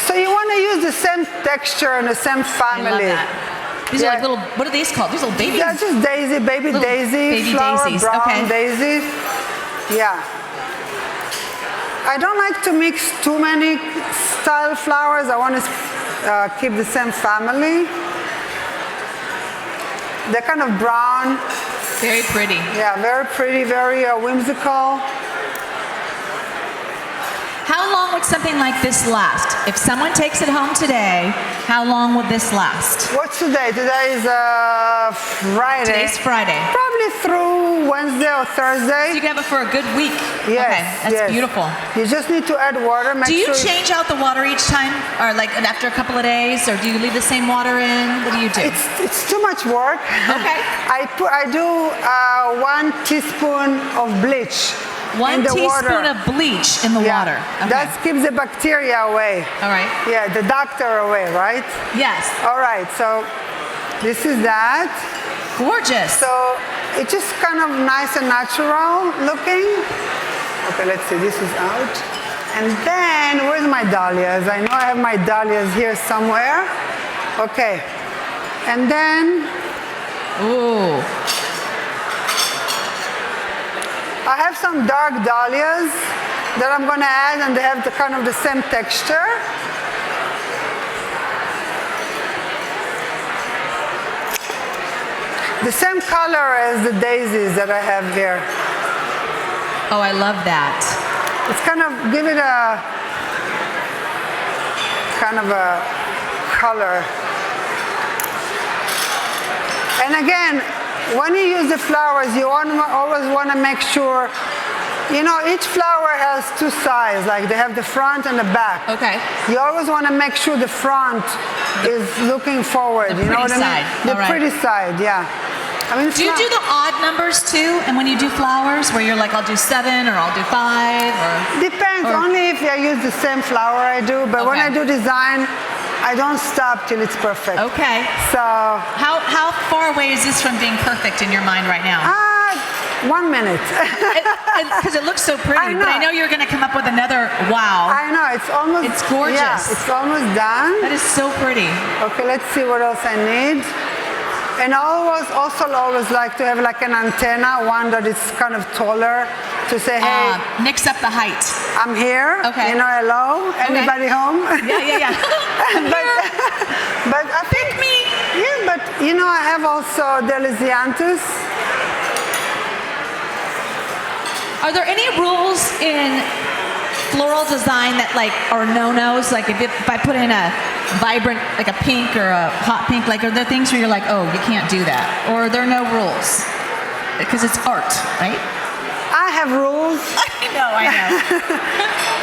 Speaker 6: so you wanna use the same texture and the same family.
Speaker 3: I love that. These are like little, what are these called? These little babies?
Speaker 6: Yeah, just daisy, baby
Speaker 3: Little
Speaker 6: daisy,
Speaker 3: baby
Speaker 6: flower,
Speaker 3: daisies,
Speaker 6: brown
Speaker 3: okay.
Speaker 6: daisies. Yeah. I don't like to mix too many style flowers. I want to keep the same family. They're kind of brown.
Speaker 3: Very pretty.
Speaker 6: Yeah, very pretty, very whimsical.
Speaker 3: How long would something like this last? If someone takes it home today, how long would this last?
Speaker 6: What's today? Today is Friday.
Speaker 3: Today's Friday.
Speaker 6: Probably through Wednesday or Thursday.
Speaker 3: So you can have it for a good week.
Speaker 6: Yes,
Speaker 3: Okay, that's
Speaker 6: yes.
Speaker 3: beautiful.
Speaker 6: You just need to add water. Make
Speaker 3: Do you
Speaker 6: sure
Speaker 3: change out the water each time? Or like after a couple of days? Or do you leave the same water in? What do you do?
Speaker 6: It's too much work.
Speaker 3: Okay.
Speaker 6: I do 1 teaspoon of bleach.
Speaker 3: One
Speaker 6: in the
Speaker 3: teaspoon
Speaker 6: water.
Speaker 3: of bleach in the water. Okay.
Speaker 6: That keeps the bacteria away.
Speaker 3: All right.
Speaker 6: Yeah, the doctor away, right?
Speaker 3: Yes.
Speaker 6: All right, so this is that.
Speaker 3: Gorgeous.
Speaker 6: So it's just kind of nice and natural looking. Okay, let's see, this is out. And then, where's my dahlias? I know I have my dahlias here somewhere. Okay, and then,
Speaker 3: Ooh.
Speaker 6: I have some dark dahlias that I'm gonna add, and they have the kind of the same texture. The same color as the daisies that I have here.
Speaker 3: Oh, I love that.
Speaker 6: It's kind of, give it a, kind of a color. And again, when you use the flowers, you always want to make sure, you know, each flower has 2 sides, like they have the front and the back.
Speaker 3: Okay.
Speaker 6: You always want to make sure the front is looking forward.
Speaker 3: The
Speaker 6: You know what
Speaker 3: pretty
Speaker 6: I mean?
Speaker 3: side.
Speaker 6: The
Speaker 3: All right.
Speaker 6: pretty side, yeah. I mean,
Speaker 3: Do you do the odd numbers too? And when you do flowers, where you're like, I'll do 7 or I'll do 5 or?
Speaker 6: Depends,
Speaker 3: or-
Speaker 6: only if I use the same flower I do, but when
Speaker 3: Okay.
Speaker 6: I do design, I don't stop till it's perfect.
Speaker 3: Okay.
Speaker 6: So,
Speaker 3: How far away is this from being perfect in your mind right now?
Speaker 6: 1 minute.
Speaker 3: Because it looks so pretty,
Speaker 6: I
Speaker 3: but I
Speaker 6: know.
Speaker 3: know you're going to come up with another wow.
Speaker 6: I know, it's almost.
Speaker 3: It's gorgeous.
Speaker 6: Yeah, it's almost done.
Speaker 3: That is so pretty.
Speaker 6: Okay, let's see what else I need. And I always like to have like an antenna, one that is kind of taller, to say, hey,
Speaker 3: Mix up the height.
Speaker 6: I'm here.
Speaker 3: Okay.
Speaker 6: You know, hello, anybody home?
Speaker 3: Yeah.
Speaker 6: But I think
Speaker 3: me.
Speaker 6: Yeah, but you know, I have also Delisianthus.
Speaker 3: Are there any rules in floral design that like are no-nos? Like if I put in a vibrant, like a pink or a hot pink, like are there things where you're like, oh, you can't do that? Or are there no rules? Because it's art, right?
Speaker 6: I have rules.
Speaker 3: I know.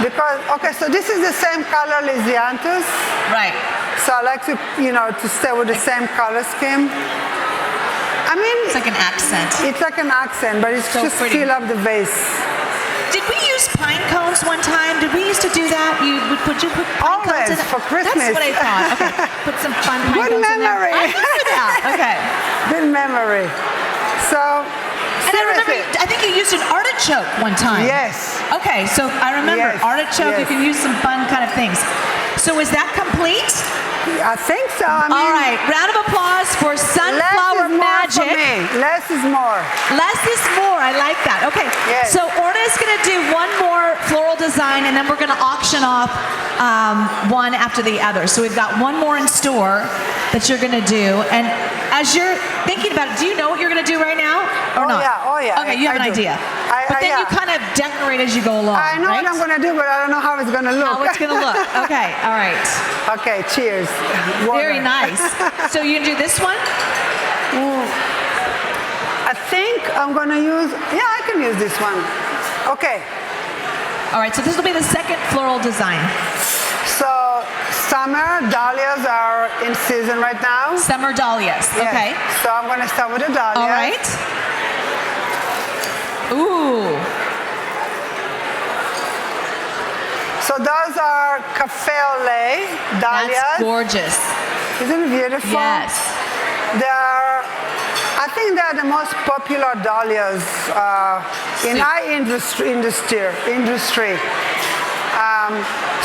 Speaker 6: Because, okay, so this is the same color Lysianthus.
Speaker 3: Right.
Speaker 6: So I like to, you know, to stay with the same color scheme. I mean,
Speaker 3: It's like an accent.
Speaker 6: it's like an accent, but it's
Speaker 3: So
Speaker 6: just
Speaker 3: pretty.
Speaker 6: fill up the vase.
Speaker 3: Did we use pine cones one time? Did we used to do that? Would you put pine cones
Speaker 6: Always,
Speaker 3: in it?
Speaker 6: for Christmas.
Speaker 3: That's what I thought. Okay. Put some fun pine
Speaker 6: Good
Speaker 3: cones
Speaker 6: memory.
Speaker 3: in there. I remember that. Okay.
Speaker 6: Good memory. So,
Speaker 3: And I remember,
Speaker 6: seriously,
Speaker 3: I think you used an artichoke one time.
Speaker 6: yes.
Speaker 3: Okay, so I remember
Speaker 6: Yes,
Speaker 3: artichoke, you
Speaker 6: yes.
Speaker 3: can use some fun kind of things. So is that complete?
Speaker 6: I think so. I mean,
Speaker 3: All right, round of applause for Sunflower
Speaker 6: less is more
Speaker 3: Magic.
Speaker 6: for me. Less is more.
Speaker 3: Less is more, I like that. Okay,
Speaker 6: Yes.
Speaker 3: so Orna is gonna do one more floral design and then we're gonna auction off one after the other. So we've got one more in store that you're gonna do. And as you're thinking about it, do you know what you're gonna do right now or not?
Speaker 6: Oh yeah.
Speaker 3: Okay, you have
Speaker 6: I
Speaker 3: an
Speaker 6: do.
Speaker 3: idea. But then you
Speaker 6: yeah.
Speaker 3: kind of decorate as you go along,
Speaker 6: I know
Speaker 3: right?
Speaker 6: what I'm going to do, but I don't know how it's going to look.
Speaker 3: How it's gonna look. Okay, all right.
Speaker 6: Okay, cheers. Water.
Speaker 3: Very nice. So you can do this one?
Speaker 6: I think I'm going to use, I can use this one. Okay,
Speaker 3: All right, so this will be the second floral design.
Speaker 6: so summer dahlias are in season right now.
Speaker 3: Summer dahlias,
Speaker 6: Yes.
Speaker 3: okay.
Speaker 6: So I'm going to start with the dahlias.
Speaker 3: All right. Ooh,
Speaker 6: So those are cafe au lait dahlias.
Speaker 3: That's gorgeous.
Speaker 6: Isn't it beautiful?
Speaker 3: Yes.
Speaker 6: I think they're the most popular dahlias in our industry.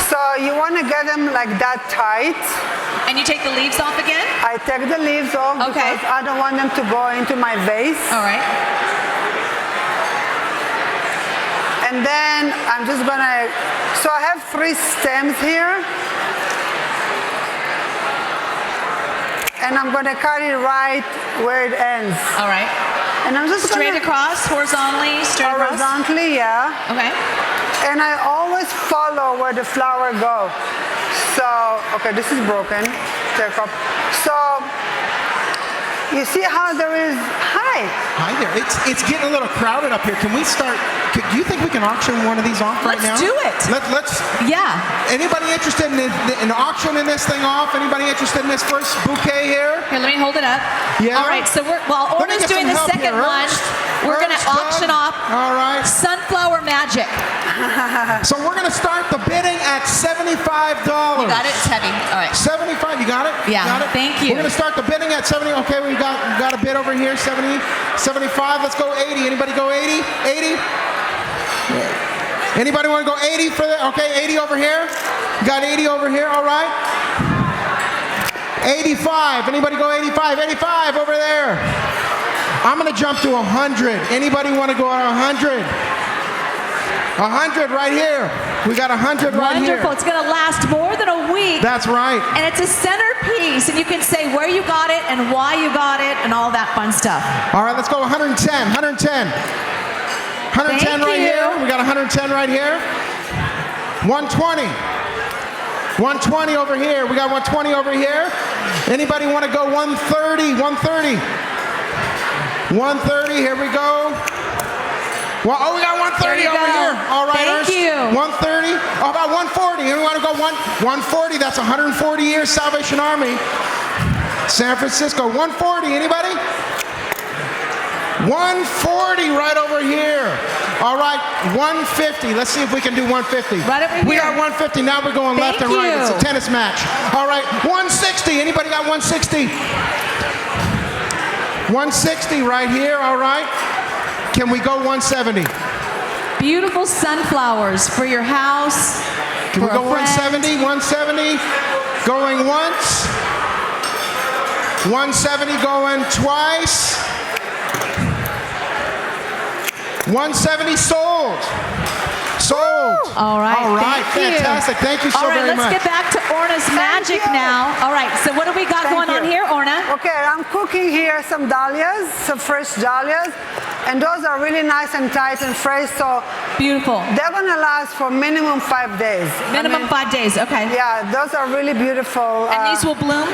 Speaker 6: So you want to get them like that tight.
Speaker 3: And you take the leaves off again?
Speaker 6: I take the leaves off
Speaker 3: Okay.
Speaker 6: because I don't want them to go into my vase.
Speaker 3: All right.
Speaker 6: And then I'm just gonna, so I have 3 stems here. And I'm gonna cut it right where it ends.
Speaker 3: All right.
Speaker 6: And I'm just
Speaker 3: Straight
Speaker 6: gonna,
Speaker 3: across, horizontally, straight across?
Speaker 6: horizontally, yeah.
Speaker 3: Okay.
Speaker 6: And I always follow where the flower goes. So, okay, this is broken. Take up. So, you see how there is, hi.
Speaker 2: Hi there. It's getting a little crowded up here. Can we start? Do you think we can auction one of these off right now?
Speaker 3: Let's do it.
Speaker 2: Let's.
Speaker 3: Yeah.
Speaker 2: Anybody interested in auctioning this thing off? Anybody interested in this first bouquet here?
Speaker 3: Here, let me hold it up.
Speaker 2: Yeah.
Speaker 3: All right, so while
Speaker 2: Let me
Speaker 3: Orna's
Speaker 2: get
Speaker 3: doing
Speaker 2: some
Speaker 3: the
Speaker 2: help
Speaker 3: second
Speaker 2: here.
Speaker 3: one, we're going to
Speaker 2: Ernst,
Speaker 3: auction
Speaker 2: Doug.
Speaker 3: off
Speaker 2: All right.
Speaker 3: Sunflower Magic.
Speaker 2: So we're going to start the bidding at $75.
Speaker 3: You got it? It's heavy. All right.
Speaker 2: 75. You got it?
Speaker 3: Yeah,
Speaker 2: Got it?
Speaker 3: thank you.
Speaker 2: We're going to start the bidding at 70. Okay, we got a bid over here. 70, 75. Let's go 80. Anybody go 80? 80? Anybody want to go 80 for that? Okay, 80 over here. Got 80 over here. All right. 85. Anybody go 85? 85 over there. I'm going to jump to 100. Anybody want to go at 100? 100 right here. We got 100 right here.
Speaker 3: Wonderful. It's going to last more than a week.
Speaker 2: That's right.
Speaker 3: And it's a centerpiece, and you can say where you got it and why you got it and all that fun stuff.
Speaker 2: All right, let's go 110. 110. 110
Speaker 3: Thank
Speaker 2: right
Speaker 3: you.
Speaker 2: here. We got 110 right here. 120. 120 over here. We got 120 over here. Anybody want to go 130? 130. 130. Here we go. Well, oh, we got 130
Speaker 3: There you
Speaker 2: over
Speaker 3: go.
Speaker 2: here. All right,
Speaker 3: Thank
Speaker 2: Ernst.
Speaker 3: you.
Speaker 2: 130. Oh, about 140. You want to go 140? That's 140 years Salvation Army. San Francisco. 140. Anybody? 140 right over here. All right, 150. Let's see if we can do 150.
Speaker 3: Right over
Speaker 2: We
Speaker 3: here.
Speaker 2: got 150. Now we're going left and
Speaker 3: Thank
Speaker 2: right.
Speaker 3: you.
Speaker 2: It's a tennis match. All right, 160. Anybody got 160? 160 right here. All right. Can we go 170?
Speaker 3: Beautiful sunflowers for your house.
Speaker 2: Can we
Speaker 3: for
Speaker 2: go
Speaker 3: a friend.
Speaker 2: 170? 170. Going once. 170 going twice. 170 sold. Sold.
Speaker 3: All right.
Speaker 2: All right.
Speaker 3: Thank you.
Speaker 2: Fantastic. Thank you so
Speaker 3: All right,
Speaker 2: very much.
Speaker 3: let's get back to Orna's magic
Speaker 6: you.
Speaker 3: now. All right, so what do we got
Speaker 6: Thank
Speaker 3: going on
Speaker 6: you.
Speaker 3: here, Orna?
Speaker 6: Okay, I'm cooking here some dahlias, some fresh dahlias, and those are really nice and tight and fresh, so
Speaker 3: Beautiful.
Speaker 6: they're gonna last for minimum 5 days.
Speaker 3: Minimum 5 days. Okay.
Speaker 6: Yeah, those are really beautiful.
Speaker 3: And these will bloom?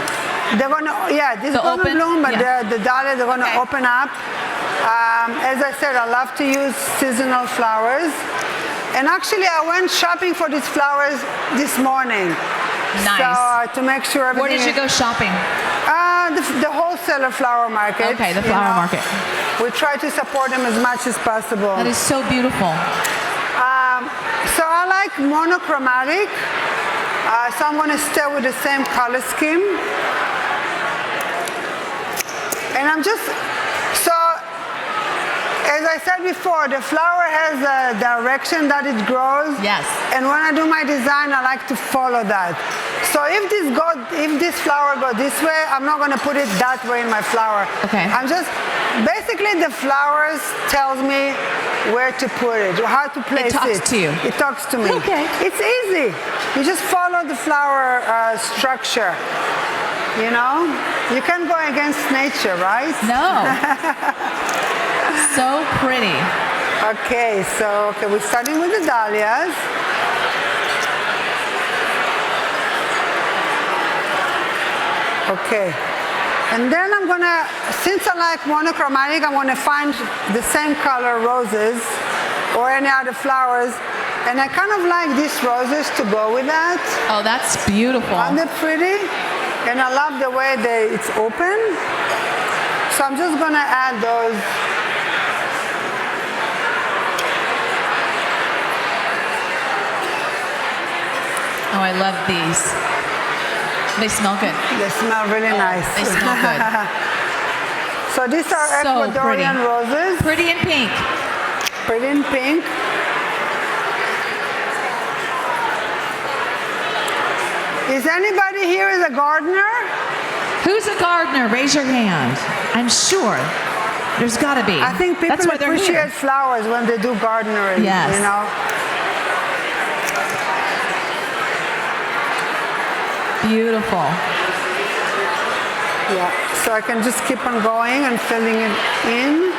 Speaker 6: They're gonna, yeah, this is
Speaker 3: They'll
Speaker 6: gonna
Speaker 3: open?
Speaker 6: bloom, but
Speaker 3: Yeah.
Speaker 6: the dahlias are gonna
Speaker 3: Okay.
Speaker 6: open up. As I said, I love to use seasonal flowers. And actually, I went shopping for these flowers this morning.
Speaker 3: Nice.
Speaker 6: So to make sure everything.
Speaker 3: Where did you go shopping?
Speaker 6: The wholesaler flower market.
Speaker 3: Okay, the
Speaker 6: you
Speaker 3: flower
Speaker 6: know.
Speaker 3: market.
Speaker 6: We try to support them as much as possible.
Speaker 3: That is so beautiful.
Speaker 6: So I like monochromatic. So I'm going to stay with the same color scheme. And I'm just, so as I said before, the flower has a direction that it grows.
Speaker 3: Yes.
Speaker 6: And when I do my design, I like to follow that. So if this flower goes this way, I'm not going to put it that way in my flower.
Speaker 3: Okay.
Speaker 6: I'm just, basically the flowers tells me where to put it, how to place it.
Speaker 3: talks to you.
Speaker 6: It talks to me.
Speaker 3: Okay.
Speaker 6: It's easy. You just follow the flower structure. You know, you can't go against nature, right?
Speaker 3: No. So pretty.
Speaker 6: Okay, so we're starting with the dahlias. Okay, and then I'm gonna, since I like monochromatic, I'm gonna find the same color roses or any other flowers, and I kind of like these roses to go with that.
Speaker 3: Oh, that's beautiful.
Speaker 6: Aren't they pretty? And I love the way it's open. So I'm just gonna add those.
Speaker 3: Oh, I love these. They smell good.
Speaker 6: They smell really nice.
Speaker 3: They smell good.
Speaker 6: So these are
Speaker 3: So
Speaker 6: Ecuadorian roses.
Speaker 3: Pretty in pink.
Speaker 6: Pretty in pink. Is anybody here is a gardener?
Speaker 3: Who's a gardener? Raise your hand. I'm sure. There's got to be.
Speaker 6: I think people
Speaker 3: That's why they're
Speaker 6: appreciate
Speaker 3: here.
Speaker 6: flowers when they do gardening.
Speaker 3: Yes.
Speaker 6: You know.
Speaker 3: Beautiful.
Speaker 6: Yeah. So I can just keep on going and filling it in.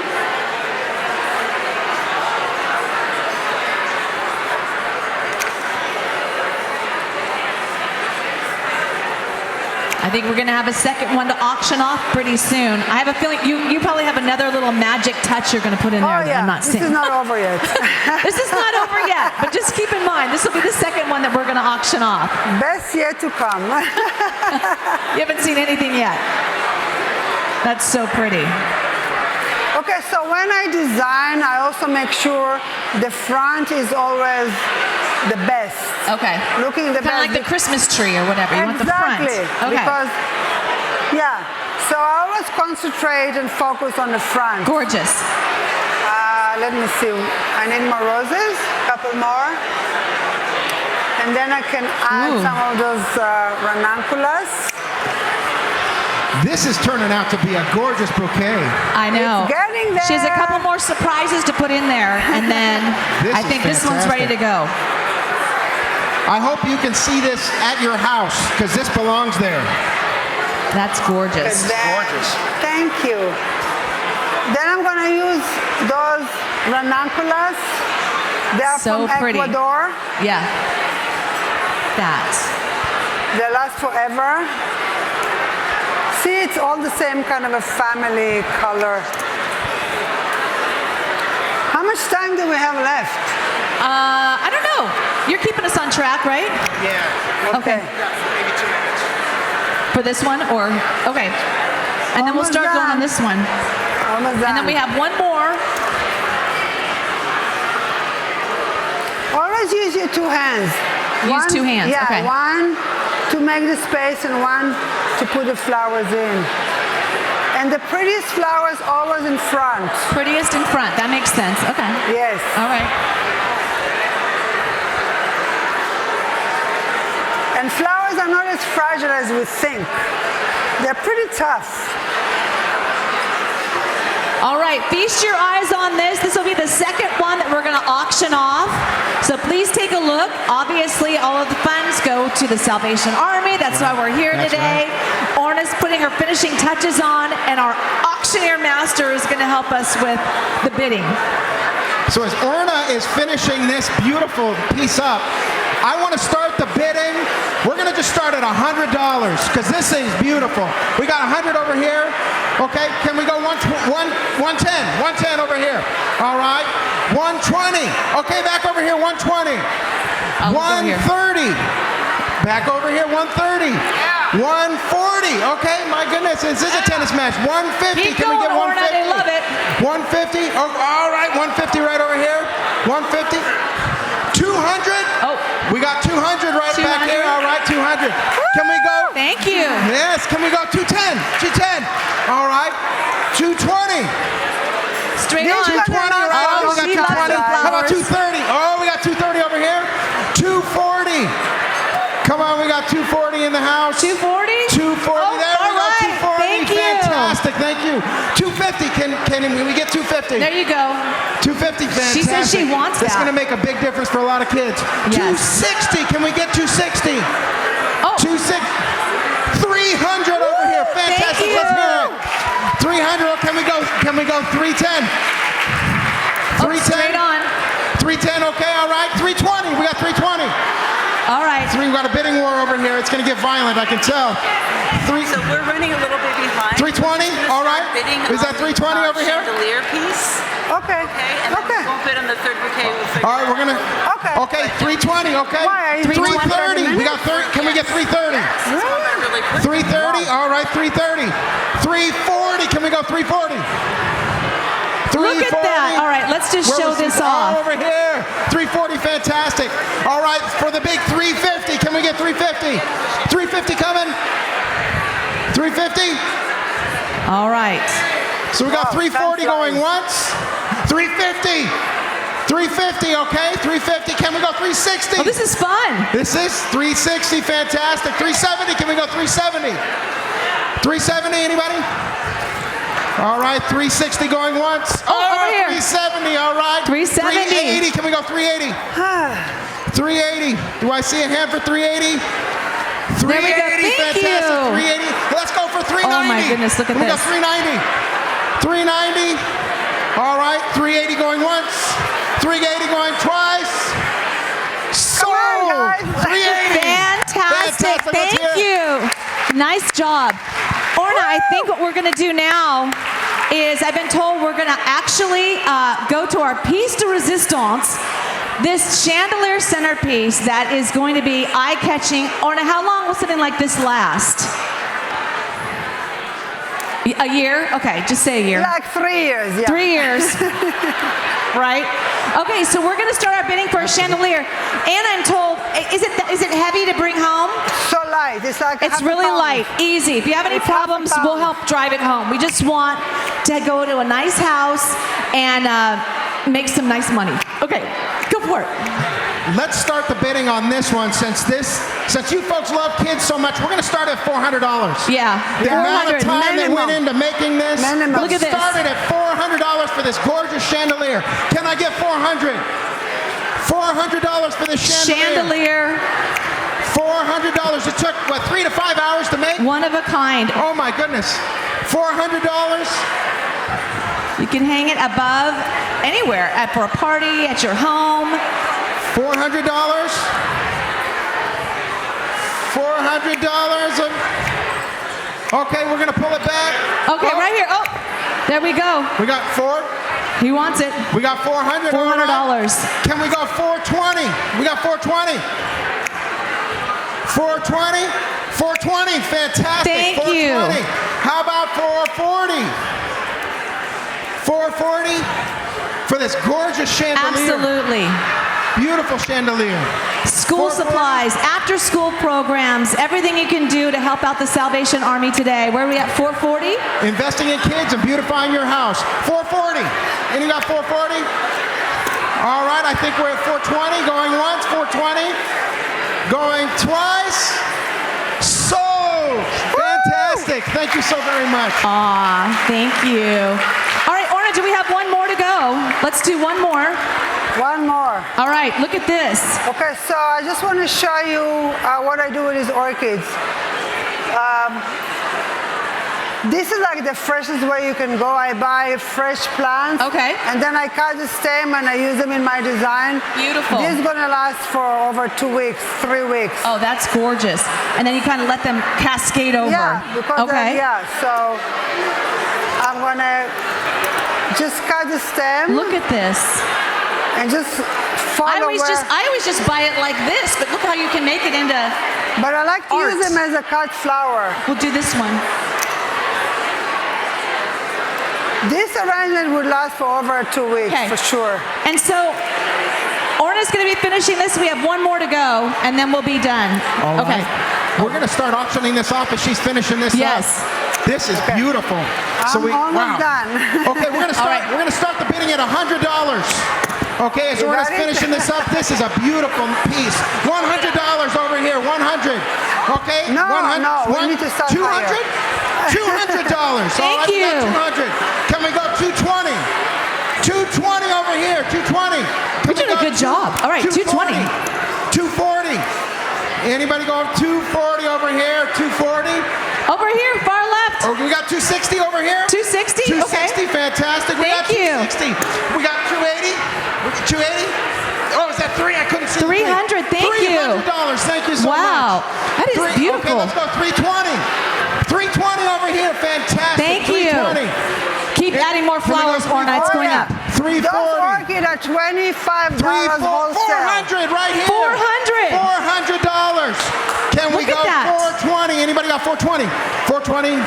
Speaker 3: I think we're going to have a second one to auction off pretty soon. I have a feeling you probably have another little magic touch you're going to put in there
Speaker 6: Oh
Speaker 3: that
Speaker 6: yeah.
Speaker 3: I'm not
Speaker 6: This
Speaker 3: seeing.
Speaker 6: is not over yet.
Speaker 3: This is not over yet, but just keep in mind, this will be the second one that we're going to auction off.
Speaker 6: Best yet to come.
Speaker 3: You haven't seen anything yet. That's so pretty.
Speaker 6: Okay, so when I design, I also make sure the front is always the best.
Speaker 3: Okay.
Speaker 6: Looking the
Speaker 3: Kind of
Speaker 6: best.
Speaker 3: like the Christmas tree or whatever. You want the front.
Speaker 6: Exactly.
Speaker 3: Okay.
Speaker 6: Because, yeah. So I always concentrate and focus on the front.
Speaker 3: Gorgeous.
Speaker 6: Let me see. I need more roses. Couple more. And then I can add some of those ranunculus.
Speaker 2: This is turning out to be a gorgeous bouquet.
Speaker 3: I know.
Speaker 6: It's getting there.
Speaker 3: She has a couple more surprises to put in there, and then I think this one's ready to go.
Speaker 2: I hope you can see this at your house, because this belongs there.
Speaker 3: That's gorgeous.
Speaker 2: Gorgeous.
Speaker 6: Thank you. Then I'm going to use those ranunculus. They're
Speaker 3: So
Speaker 6: from
Speaker 3: pretty.
Speaker 6: Ecuador.
Speaker 3: Yeah. That.
Speaker 6: They last forever. See, it's all the same kind of a family color. How much time do we have left?
Speaker 3: I don't know. You're keeping us on track, right?
Speaker 2: Yeah.
Speaker 3: Okay.
Speaker 2: Maybe 2 minutes.
Speaker 3: For this one, or okay. And then we'll
Speaker 6: Almost
Speaker 3: start going
Speaker 6: done.
Speaker 3: on this one.
Speaker 6: Almost done.
Speaker 3: And then we have one more.
Speaker 6: Always use your 2 hands.
Speaker 3: Use 2 hands,
Speaker 6: Yeah,
Speaker 3: okay.
Speaker 6: one to make the space and one to put the flowers in. And the prettiest flowers always in front.
Speaker 3: Prettiest in front. That makes sense. Okay.
Speaker 6: Yes.
Speaker 3: All right.
Speaker 6: And flowers are not as fragile as we think. They're pretty tough.
Speaker 3: All right, feast your eyes on this. This will be the second one that we're going to auction off. So please take a look. Obviously, all of the funds go to the Salvation Army. That's why we're here
Speaker 2: That's
Speaker 3: today. Orna's putting her finishing touches on, and our auctioneer master is going to help us with the bidding.
Speaker 2: So as Orna is finishing this beautiful piece up, I want to start the bidding. We're going to just start at $100 because this thing's beautiful. We got 100 over here. Okay, can we go 110? 110 over here. All right. 120. Okay, back over here. 120. 130. Back over here. 130. 140. Okay, my goodness, this is a tennis match. 150.
Speaker 3: Keep
Speaker 2: Can we
Speaker 3: going,
Speaker 2: get 150?
Speaker 3: Orna, they love it.
Speaker 2: 150. Oh, all right, 150 right over here. 150. 200.
Speaker 3: Oh.
Speaker 2: We got 200 right
Speaker 3: 200.
Speaker 2: back here. All right, 200. Can we go?
Speaker 3: Thank you.
Speaker 2: Yes, can we go 210? 210. All right. 220.
Speaker 3: Straight
Speaker 6: These
Speaker 3: on.
Speaker 6: are
Speaker 2: 220. All right,
Speaker 3: Oh,
Speaker 2: we got
Speaker 3: she loves
Speaker 2: 220.
Speaker 3: the
Speaker 2: How about
Speaker 3: flowers.
Speaker 2: 230? Oh, we got 230 over here. 240. Come on, we got 240 in the house.
Speaker 3: 240?
Speaker 2: 240.
Speaker 3: Oh,
Speaker 2: There we
Speaker 3: all
Speaker 2: go.
Speaker 3: right.
Speaker 2: 240.
Speaker 3: Thank you.
Speaker 2: Fantastic. Thank you. 250. Can we get 250?
Speaker 3: There you go.
Speaker 2: 250, fantastic.
Speaker 3: She says she wants
Speaker 2: That's
Speaker 3: that.
Speaker 2: going to make a big difference for a lot of kids.
Speaker 3: Yes.
Speaker 2: 260, can we get 260?
Speaker 3: Oh.
Speaker 2: 260. 300 over here, fantastic.
Speaker 3: Thank
Speaker 2: Let's
Speaker 3: you.
Speaker 2: hear it. 300. Can we go 310? 310.
Speaker 3: Straight on.
Speaker 2: 310. Okay, all right. 320. We got 320.
Speaker 3: All right.
Speaker 2: We got a bidding war over here. It's going to get violent, I can tell.
Speaker 7: So we're running a little bit behind.
Speaker 2: 320. All right.
Speaker 7: Bidding
Speaker 2: Is that
Speaker 7: on
Speaker 2: 320 over here?
Speaker 7: Chandelier piece.
Speaker 6: Okay.
Speaker 7: Okay, and then
Speaker 6: Okay.
Speaker 7: we won't bid on the third bouquet. We'll figure
Speaker 2: All right, we're gonna.
Speaker 6: Okay.
Speaker 2: Okay, 320. Okay.
Speaker 6: Why, are you
Speaker 2: 330.
Speaker 6: 330
Speaker 2: We got 30. Can we get 330?
Speaker 7: It's moving really quick.
Speaker 2: 330. All right, 330. 340. Can we go 340?
Speaker 3: Look at that. All right, let's just show this off.
Speaker 2: Over here. 340, fantastic. All right, for the big 350, can we get 350? 350 coming? 350?
Speaker 3: All right.
Speaker 2: So we got 340 going once. 350. 350, okay? 350. Can we go 360?
Speaker 3: Oh, this is fun.
Speaker 2: This is 360, fantastic. 370, can we go 370? 370, anybody? All right, 360 going once.
Speaker 3: Oh, over here.
Speaker 2: 370, all right.
Speaker 3: 370.
Speaker 2: 380, can we go 380? 380. Do I see a hand for 380? 380,
Speaker 3: There we go. Thank
Speaker 2: fantastic.
Speaker 3: you.
Speaker 2: 380. Let's go for 390.
Speaker 3: Oh my goodness, look at
Speaker 2: we
Speaker 3: this.
Speaker 2: We got 390. 390. All right, 380 going once. 380 going twice. Sold! 380!
Speaker 3: Fantastic.
Speaker 2: Let's
Speaker 3: Thank
Speaker 2: hear it.
Speaker 3: you. Nice job. Orna, I think what we're going to do now is I've been told we're going to actually go to our piece de resistance, this chandelier centerpiece that is going to be eye-catching. Orna, how long will something like this last? A year? Okay, just say a year.
Speaker 6: Like 3 years, yeah.
Speaker 3: 3 years. Right? Okay, so we're going to start our bidding for a chandelier. And I'm told, is it heavy to bring home?
Speaker 6: So light. It's like
Speaker 3: It's
Speaker 6: half a
Speaker 3: really
Speaker 6: pound.
Speaker 3: light, easy. If you have any
Speaker 6: It's half a
Speaker 3: problems,
Speaker 6: pound.
Speaker 3: we'll help drive it home. We just want to go to a nice house and make some nice money. Okay, go for it.
Speaker 2: Let's start the bidding on this one since you folks love kids so much. We're going to start at $400.
Speaker 3: Yeah,
Speaker 2: The amount of
Speaker 3: 400
Speaker 2: time that went
Speaker 6: minimum.
Speaker 2: into making this.
Speaker 6: Minimum.
Speaker 3: Look at this.
Speaker 2: Started at $400 for this gorgeous chandelier. Can I get 400? $400 for this chandelier.
Speaker 3: Chandelier,
Speaker 2: $400. It took, what, 3 to 5 hours to make?
Speaker 3: one of a kind.
Speaker 2: Oh my goodness. $400.
Speaker 3: You can hang it above anywhere, for a party, at your home.
Speaker 2: $400. $400. Okay, we're going to pull it back.
Speaker 3: Okay,
Speaker 2: Oh,
Speaker 3: right here. Oh, there we go.
Speaker 2: We got four.
Speaker 3: He wants it.
Speaker 2: We got $400.
Speaker 3: $400.
Speaker 2: Can we go 420? We got 420. 420. 420. Fantastic.
Speaker 3: Thank
Speaker 2: 420.
Speaker 3: you.
Speaker 2: How about 440? 440 for this gorgeous chandelier.
Speaker 3: Absolutely.
Speaker 2: Beautiful chandelier.
Speaker 3: School
Speaker 2: 440.
Speaker 3: supplies, after school programs, everything you can do to help out the Salvation Army today. Where are we at, 440?
Speaker 2: Investing in kids and beautifying your house. 440. And you got 440? All right, I think we're at 420. Going once, 420. Going twice. Sold. Fantastic. Thank you so very much.
Speaker 3: Aw, thank you. All right, Orna, do we have one more to go? Let's do one more.
Speaker 6: One more.
Speaker 3: All right, look at this.
Speaker 6: Okay, so I just want to show you what I do with these orchids. This is like the freshest way you can go. I buy fresh plants.
Speaker 3: Okay.
Speaker 6: And then I cut the stem and I use them in my design.
Speaker 3: Beautiful.
Speaker 6: This is going to last for over 2 weeks, 3 weeks.
Speaker 3: Oh, that's gorgeous. And then you kind of let them cascade over.
Speaker 6: Yeah, because
Speaker 3: okay.
Speaker 6: so I'm going to just cut the stem
Speaker 3: Look at this.
Speaker 6: and just follow
Speaker 3: I always just buy it like this, but look how you can make it into.
Speaker 6: But I like to
Speaker 3: art.
Speaker 6: use them as a cut flower.
Speaker 3: We'll do this one.
Speaker 6: This arrangement would last for over 2 weeks,
Speaker 3: Okay.
Speaker 6: for sure.
Speaker 3: And so, Orna's going to be finishing this. We have one more to go, and then we'll be done.
Speaker 2: All
Speaker 3: Okay.
Speaker 2: right. We're going to start auctioning this off as she's finishing this
Speaker 3: Yes.
Speaker 2: up. This is beautiful.
Speaker 6: I'm almost done.
Speaker 2: Okay, we're going to
Speaker 3: All
Speaker 2: start.
Speaker 3: right.
Speaker 2: We're going to start the bidding at $100. Okay, as
Speaker 6: You
Speaker 2: Orna's
Speaker 6: got it?
Speaker 2: finishing this up, this is a beautiful piece. $100 over here. 100. Okay.
Speaker 6: No,
Speaker 2: 100.
Speaker 6: no, we need to start
Speaker 2: 200. $200. All
Speaker 3: Thank
Speaker 2: right, we got
Speaker 3: you.
Speaker 2: 200. Can we go 220? 220 over here. 220. Can
Speaker 3: You're
Speaker 2: we
Speaker 3: doing a
Speaker 2: go
Speaker 3: good job. All right, 220.
Speaker 2: 240. Anybody go 240 over here? 240.
Speaker 3: Over here, far left.
Speaker 2: Oh, we got 260 over here.
Speaker 3: 260?
Speaker 2: 260,
Speaker 3: Okay.
Speaker 2: fantastic. We got
Speaker 3: Thank you.
Speaker 2: 260. We got 280. 280. Oh, is that 3? I couldn't see. the
Speaker 3: 300,
Speaker 2: three.
Speaker 3: thank you.
Speaker 2: $300. Thank you so
Speaker 3: Wow,
Speaker 2: much.
Speaker 3: that is beautiful.
Speaker 2: Okay, let's go 320. 320 over here. Fantastic.
Speaker 3: Thank you.
Speaker 2: 320.
Speaker 3: Keep adding more
Speaker 2: Can we go
Speaker 3: flowers, Orna. It's going up.
Speaker 2: 340.
Speaker 6: Those orchid are $25 wholesale.
Speaker 2: 400 right here.
Speaker 3: 400.
Speaker 2: $400. Can we
Speaker 3: Look
Speaker 2: go
Speaker 3: at that.
Speaker 2: 420? Anybody got 420? 420.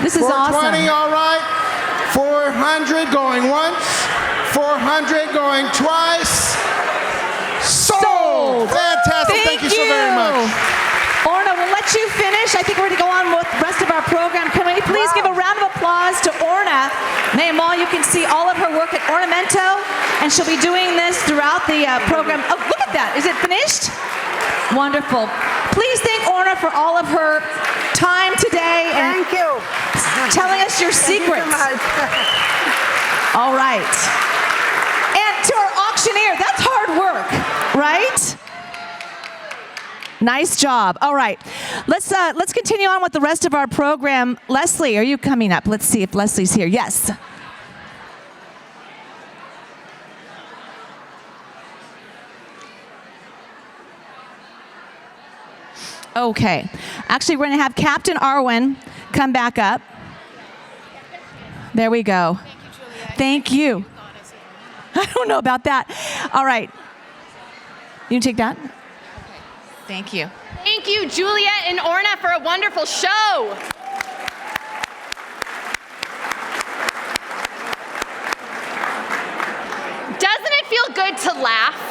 Speaker 3: This is
Speaker 2: 420,
Speaker 3: awesome.
Speaker 2: all right. 400 going once. 400 500 going twice. Sold! Fantastic. Thank you so very much.
Speaker 3: Orna, we'll let you finish. I think we're going to go on with the rest of our program. Can we please give a round of applause to Orna Maymon? You can see all of her work at Ornamento, and she'll be doing this throughout the program. Oh, look at that. Is it finished? Wonderful. Please thank Orna for all of her time today and
Speaker 6: Thank you.
Speaker 3: telling us your secrets.
Speaker 6: Thank you so much.
Speaker 3: All right. And to our auctioneer, that's hard work, right? Nice job. All right. Let's continue on with the rest of our program. Leslie, are you coming up? Let's see if Leslie's here. Yes. Okay. Actually, we're going to have Captain Arwen come back up. There we go. Thank you. I don't know about that. All right. You can take that? Thank you.
Speaker 4: Thank you, Juliette and Orna, for a wonderful show. Doesn't it feel good to laugh?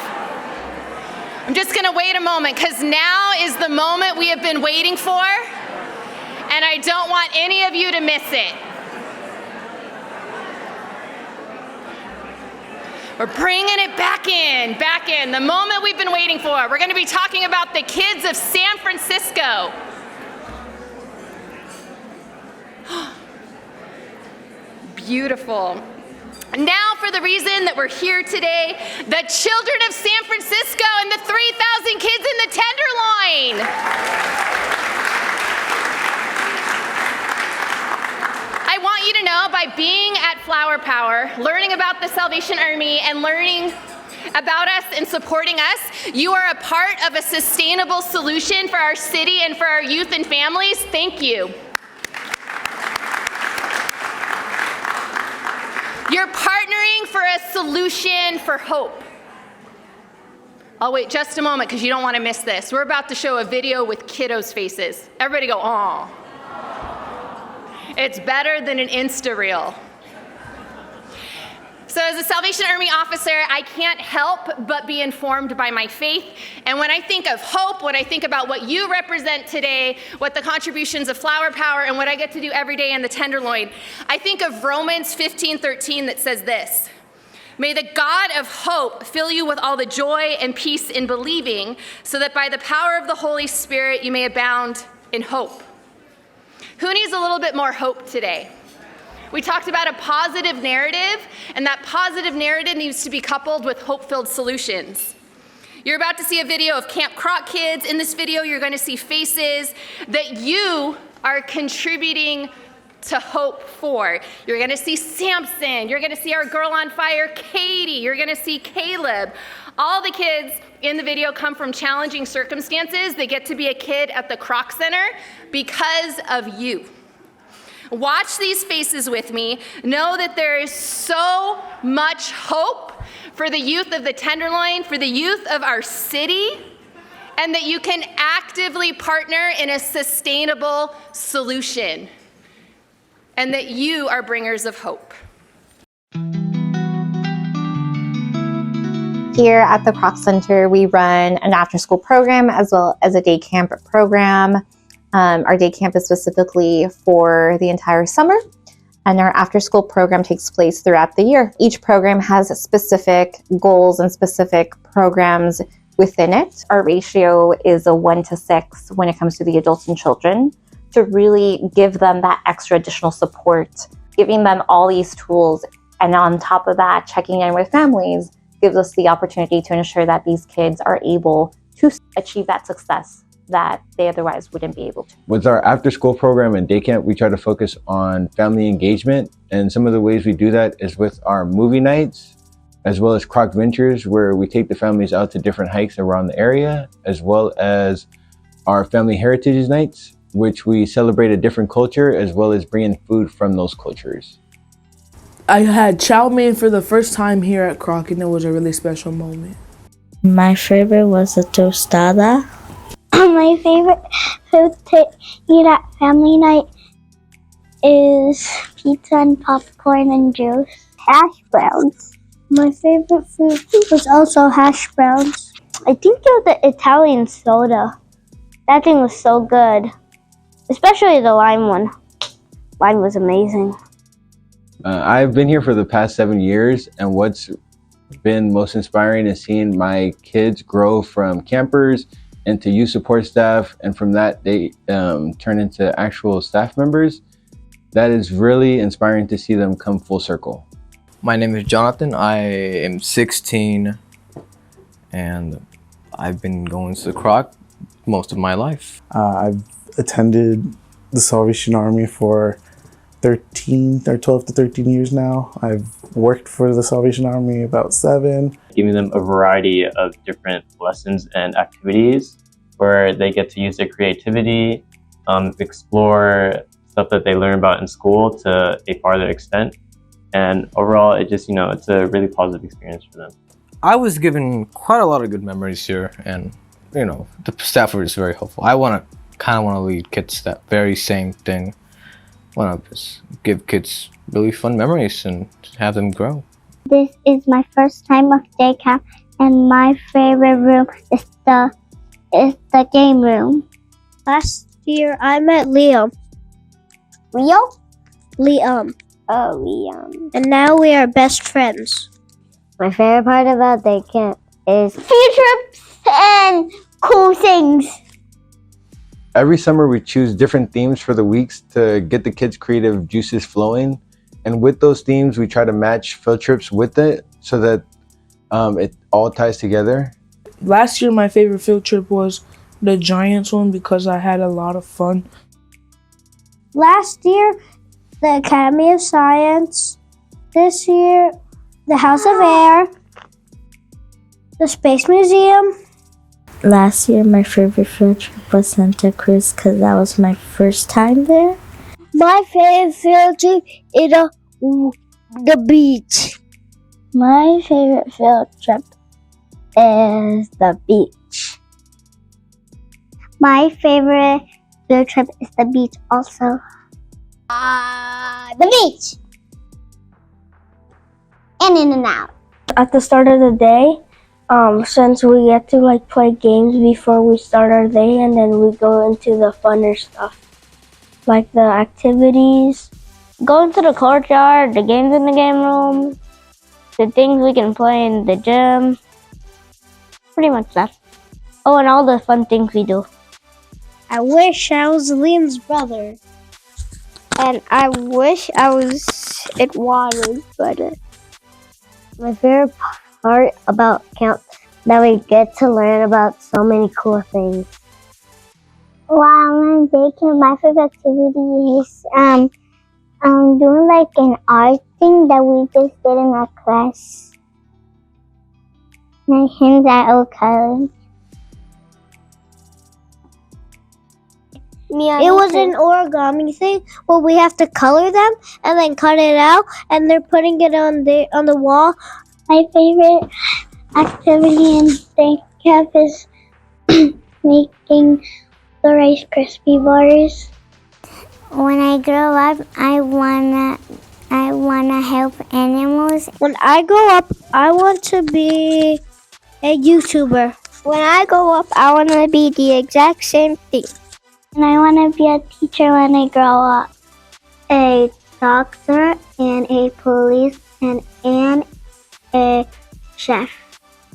Speaker 4: I'm just going to wait a moment, because now is the moment we have been waiting for, and I don't want any of you to miss it. We're bringing it back in, the moment we've been waiting for. We're going to be talking about the kids of San Francisco. Beautiful. Now for the reason that we're here today, the children of San Francisco and the 3,000 kids in the Tenderloin. I want you to know, by being at Flower Power, learning about the Salvation Army and learning about us and supporting us, you are a part of a sustainable solution for our city and for our youth and families. Thank you. You're partnering for a solution for hope. I'll wait just a moment because you don't want to miss this. We're about to show a video with kiddos' faces. Everybody go, aw. It's better than an Insta reel. So as a Salvation Army officer, I can't help but be informed by my faith. And when I think of hope, when I think about what you represent today, what the contributions of Flower Power and what I get to do every day in the Tenderloin, I think of Romans 15:13 that says this: "May the God of hope fill you with all the joy and peace in believing, so that by the power of the Holy Spirit you may abound in hope." Who needs a little bit more hope today? We talked about a positive narrative, and that positive narrative needs to be coupled with hope-filled solutions. You're about to see a video of Camp Croc kids. In this video, you're going to see faces that you are contributing to hope for. You're going to see Samson. You're going to see our girl on fire, Katie. You're going to see Caleb. All the kids in the video come from challenging circumstances. They get to be a kid at the Croc Center because of you. Watch these faces with me. Know that there is so much hope for the youth of the Tenderloin, for the youth of our city, and that you can actively partner in a sustainable solution, and that you are bringers of hope.
Speaker 8: Here at the Croc Center, we run an after-school program as well as a day camp program. Our day camp is specifically for the entire summer, and our after-school program takes place throughout the year. Each program has specific goals and specific programs within it. Our ratio is a 1-to-6 when it comes to the adults and children, to really give them that extra additional support, giving them all these tools, and on top of that, checking in with families gives us the opportunity to ensure that these kids are able to achieve that success that they otherwise wouldn't be able to.
Speaker 9: With our after-school program and day camp, we try to focus on family engagement, and some of the ways we do that is with our movie nights, as well as Croc Ventures, where we take the families out to different hikes around the area, as well as our family heritage nights, which we celebrate a different culture, as well as bring in food from those cultures.
Speaker 10: I had chow mein for the first time here at Croc, and it was a really special moment.
Speaker 11: My favorite was a tostada. My favorite food to eat at family night is pizza and popcorn and juice. Hash browns. My favorite food was also hash browns. I think it was the Italian soda. That thing was so good, especially the lime one. Lime was amazing.
Speaker 9: I've been here for the past 7 years, and what's been most inspiring is seeing my kids grow from campers into youth support staff, and from that they turn into actual staff members. That is really inspiring to see them come full circle.
Speaker 12: My name is Jonathan. I am 16 and I've been going to the Croc most of my life.
Speaker 13: I've attended the Salvation Army for 12 to 13 years now. I've worked for the Salvation Army about 7.
Speaker 14: Giving them a variety of different lessons and activities where they get to use their creativity, explore stuff that they learn about in school to a farther extent. And overall, it just, it's a really positive experience for them.
Speaker 12: I was given quite a lot of good memories here, and, the staff was very helpful. I want to lead kids that very same thing. Want to just give kids really fun memories and have them grow.
Speaker 11: This is my first time of day camp, and my favorite room is the game room. Last year I met Liam. Liam. Oh, Liam. And now we are best friends. My favorite part about day camp is field trips and cool things.
Speaker 9: Every summer we choose different themes for the weeks to get the kids' creative juices flowing. And with those themes, we try to match field trips with it so that it all ties together.
Speaker 10: Last year, my favorite field trip was the Giants one because I had a lot of fun.
Speaker 11: Last year, the Academy of Science. This year, the House of Air, the Space Museum. Last year, my favorite field trip was Santa Cruz because that was my first time there. My favorite field trip is the beach. My favorite field trip is the beach. My favorite field trip is the beach also. The beach. In and out. At the start of the day, since we get to play games before we start our day, and then we go into the funner stuff, like the activities, go into the courtyard, the games in the game room, the things we can play in the gym, pretty much that. Oh, and all the fun things we do. I wish I was Liam's brother. And I wish I was Edward's brother. My favorite part about camp that we get to learn about so many cool things. While I'm in day camp, my favorite activity is doing an art thing that we just did in our class. My hands are all colored. It was an origami thing where we have to color them and then cut it out, and they're putting it on the wall. My favorite activity in day camp is making the Rice Krispie bars. When I grow up, I wanna help animals. When I grow up, I want to be a YouTuber. When I grow up, I want to be the exact same thing. And I want to be a teacher when I grow up. A doctor and a policeman and a chef.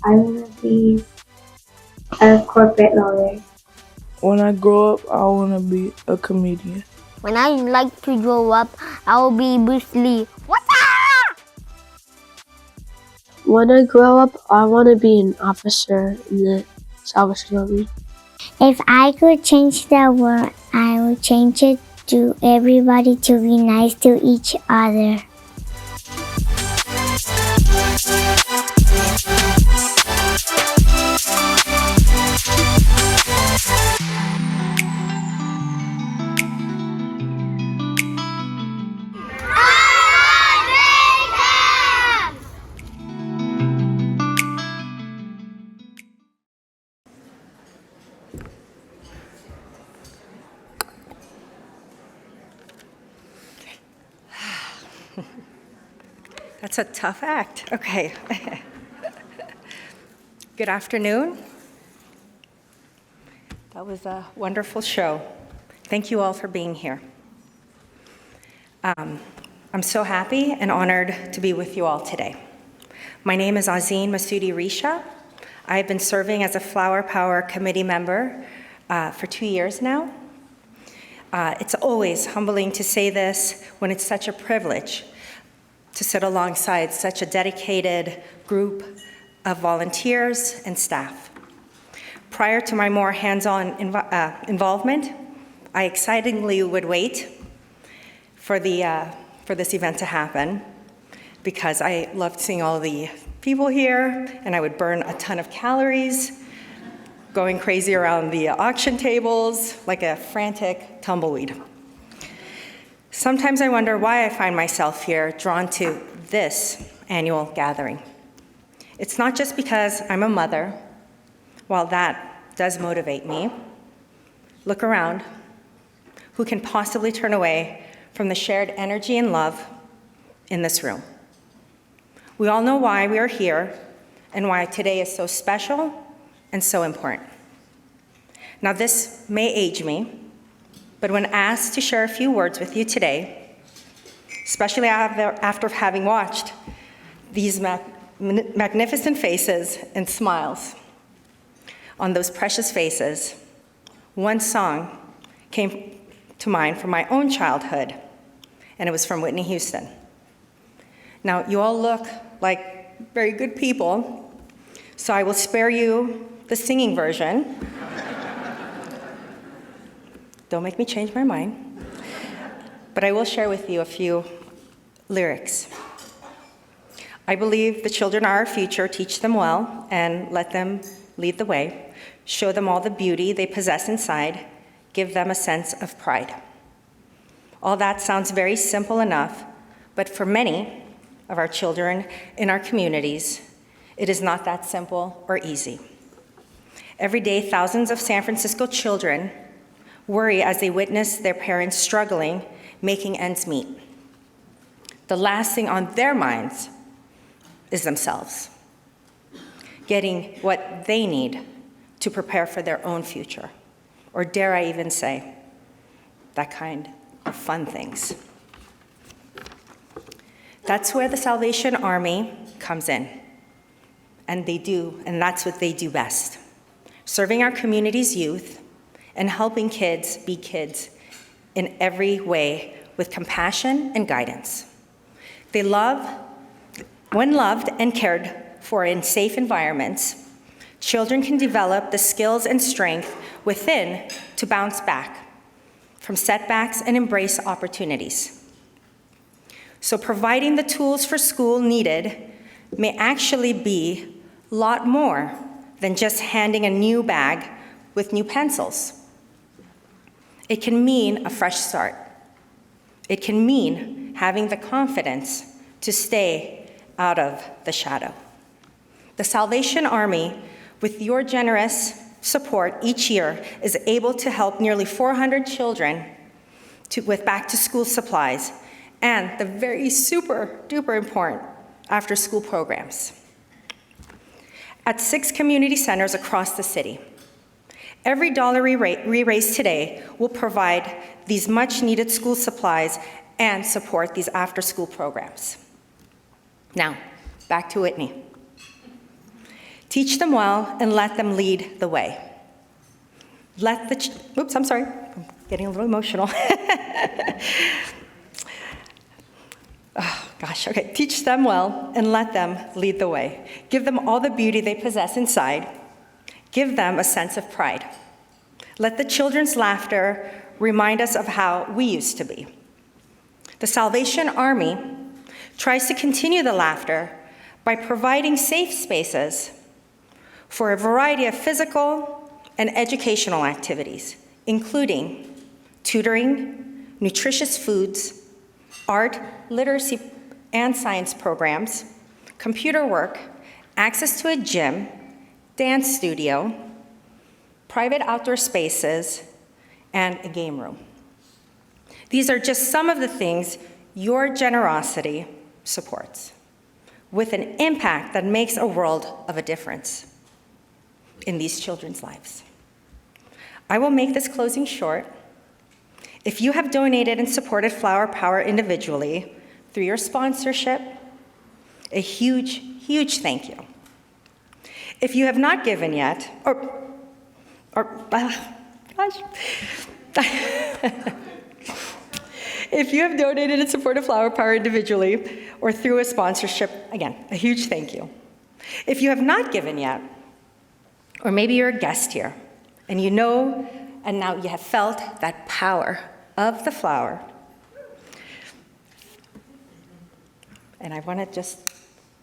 Speaker 11: I want to be a corporate lawyer.
Speaker 10: When I grow up, I want to be a comedian.
Speaker 11: When I like to grow up, I will be Bruce Lee.
Speaker 15: When I grow up, I want to be an officer in the Salvation Army.
Speaker 11: If I could change the world, I would change it to everybody to be nice to each other.
Speaker 16: That's a tough act. Okay. Good afternoon. That was a wonderful show. Thank you all for being here. I'm so happy and honored to be with you all today. My name is Azeen Masoudi Risha. I've been serving as a Flower Power Committee member for 2 years now. It's always humbling to say this when it's such a privilege to sit alongside such a dedicated group of volunteers and staff. Prior to my more hands-on involvement, I excitingly would wait for this event to happen because I loved seeing all the people here, and I would burn a ton of calories, going crazy around the auction tables like a frantic tumbleweed. Sometimes I wonder why I find myself here drawn to this annual gathering. It's not just because I'm a mother. While that does motivate me, look around. Who can possibly turn away from the shared energy and love in this room? We all know why we are here and why today is so special and so important. Now, this may age me, but when asked to share a few words with you today, especially after having watched these magnificent faces and smiles on those precious faces, one song came to mind from my own childhood, and it was from Whitney Houston. Now, you all look like very good people, so I will spare you the singing version. Don't make me change my mind. But I will share with you a few lyrics. I believe the children are our future. Teach them well and let them lead the way. Show them all the beauty they possess inside. Give them a sense of pride. All that sounds very simple enough, but for many of our children in our communities, it is not that simple or easy. Every day, thousands of San Francisco children worry as they witness their parents struggling, making ends meet. The last thing on their minds is themselves, getting what they need to prepare for their own future, or dare I even say, that kind of fun things. That's where the Salvation Army comes in, and that's what they do best, serving our community's youth and helping kids be kids in every way with compassion and guidance. They love, when loved and cared for in safe environments, children can develop the skills and strength within to bounce back from setbacks and embrace opportunities. So providing the tools for school needed may actually be a lot more than just handing a new bag with new pencils. It can mean a fresh start. It can mean having the confidence to stay out of the shadow. The Salvation Army, with your generous support each year, is able to help nearly 400 children with back-to-school supplies and the very super duper important after-school programs at 6 community centers across the city. Every dollar we raise today will provide these much-needed school supplies and support these after-school programs. Now, back to Whitney. Teach them well and let them lead the way. Oops, I'm sorry. I'm getting a little emotional. Oh, gosh, okay. Teach them well and let them lead the way. Give them all the beauty they possess inside. Give them a sense of pride. Let the children's laughter remind us of how we used to be. The Salvation Army tries to continue the laughter by providing safe spaces for a variety of physical and educational activities, including tutoring, nutritious foods, art, literacy, and science programs, computer work, access to a gym, dance studio, private outdoor spaces, and a game room. These are just some of the things your generosity supports. with an impact that makes a world of a difference in these children's lives. I will make this closing short. If you have donated and supported Flower Power individually through your sponsorship, a huge, huge thank you. If you have not given yet, if you have donated and supported Flower Power individually or through a sponsorship, again, a huge thank you. If you have not given yet, or maybe you're a guest here, and you know, and now you have felt that power of the flower, and I want to just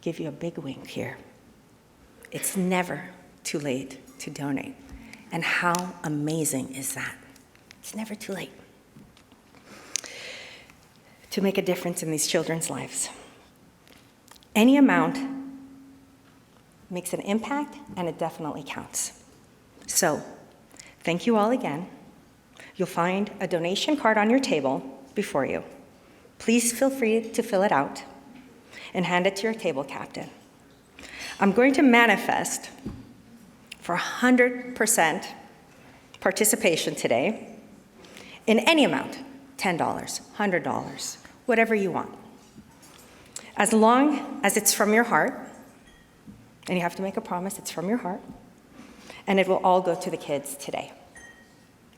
Speaker 16: give you a big wink here. It's never too late to donate. And how amazing is that? It's never too late to make a difference in these children's lives. Any amount makes an impact, and it definitely counts. So, thank you all again. You'll find a donation card on your table before you. Please feel free to fill it out and hand it to your table captain. I'm going to manifest for 100% participation today in any amount, $10, $100, whatever you want. As long as it's from your heart, and you have to make a promise, it's from your heart, and it will all go to the kids today.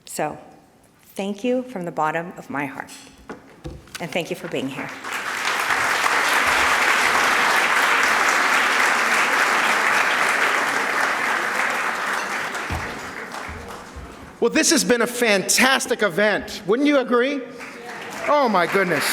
Speaker 16: So, thank you from the bottom of my heart, and thank you for being here.
Speaker 2: Well, this has been a fantastic event. Wouldn't you agree? Oh my goodness.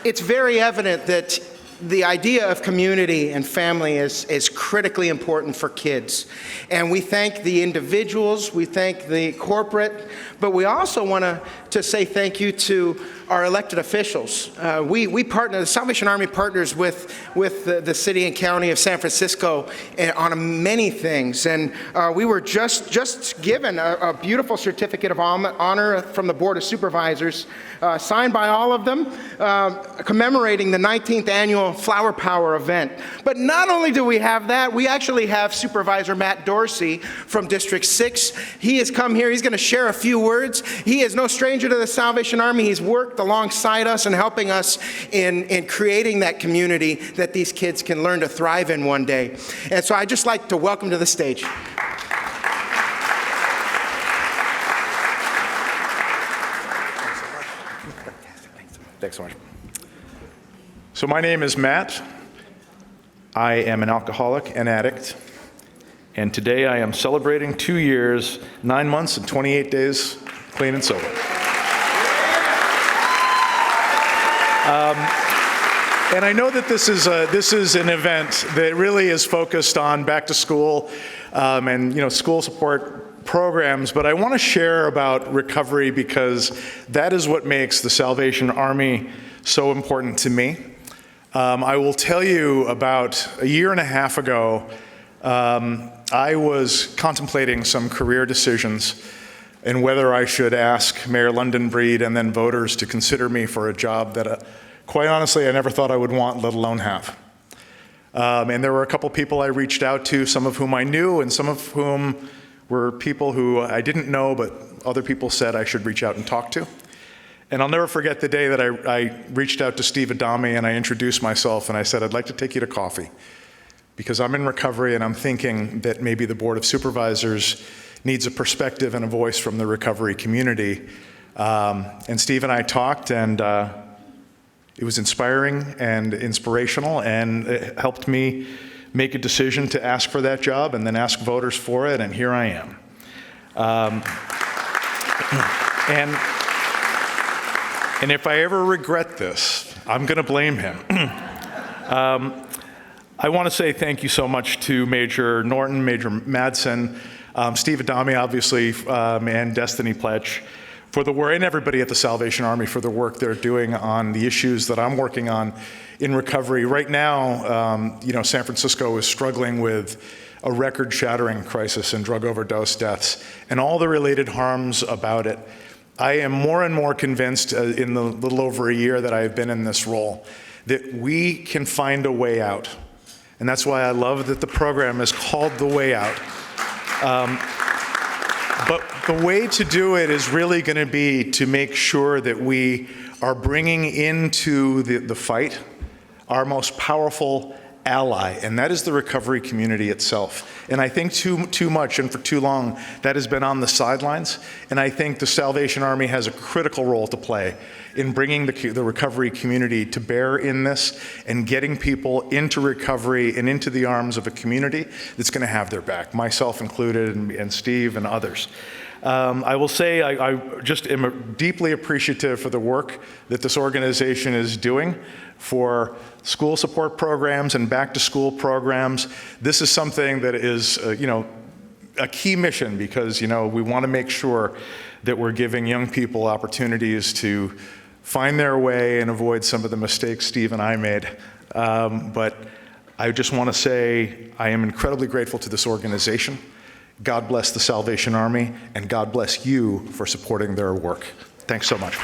Speaker 2: It's very evident that the idea of community and family is critically important for kids. And we thank the individuals, we thank the corporate, but we also want to say thank you to our elected officials. We partner, the Salvation Army partners with the city and county of San Francisco on many things. And we were just given a beautiful certificate of honor from the Board of Supervisors, signed by all of them, commemorating the 19th annual Flower Power event. But not only do we have that, we actually have Supervisor Matt Dorsey from District 6. He has come here, he's gonna share a few words. He is no stranger to the Salvation Army. He's worked alongside us and helping us in creating that community that these kids can learn to thrive in one day. And so I'd just like to welcome to the stage.
Speaker 17: Thanks so much. So my name is Matt. I am an alcoholic and addict. And today I am celebrating 2 years, 9 months, and 28 days clean and sober. And I know that this is an event that really is focused on back to school and school support programs, but I want to share about recovery because that is what makes the Salvation Army so important to me. I will tell you about a year and a half ago, I was contemplating some career decisions and whether I should ask Mayor London Breed and then voters to consider me for a job that, quite honestly, I never thought I would want, let alone have. And there were a couple people I reached out to, some of whom I knew and some of whom were people who I didn't know, but other people said I should reach out and talk to. And I'll never forget the day that I reached out to Steve Adami and I introduced myself and I said, I'd like to take you to coffee because I'm in recovery and I'm thinking that maybe the Board of Supervisors needs a perspective and a voice from the recovery community. And Steve and I talked and it was inspiring and inspirational and it helped me make a decision to ask for that job and then ask voters for it, and here I am. And if I ever regret this, I'm going to blame him. I want to say thank you so much to Major Norton, Major Madsen, Steve Adami, obviously, and Destiny Pletch for the work, and everybody at the Salvation Army for the work they're doing on the issues that I'm working on in recovery. Right now, San Francisco is struggling with a record-shattering crisis in drug overdose deaths and all the related harms about it. I am more and more convinced in the little over a year that I have been in this role that we can find a way out. And that's why I love that the program is called The Way Out. But the way to do it is really going to be to make sure that we are bringing into the fight our most powerful ally, and that is the recovery community itself. And I think too much and for too long that has been on the sidelines, and I think the Salvation Army has a critical role to play in bringing the recovery community to bear in this and getting people into recovery and into the arms of a community that's going to have their back, myself included and Steve and others. I will say I just am deeply appreciative for the work that this organization is doing for school support programs and back-to-school programs. This is something that is, a key mission because, we want to make sure that we're giving young people opportunities to find their way and avoid some of the mistakes Steve and I made. But I just want to say I am incredibly grateful to this organization. God bless the Salvation Army, and God bless you for supporting their work. Thanks so much.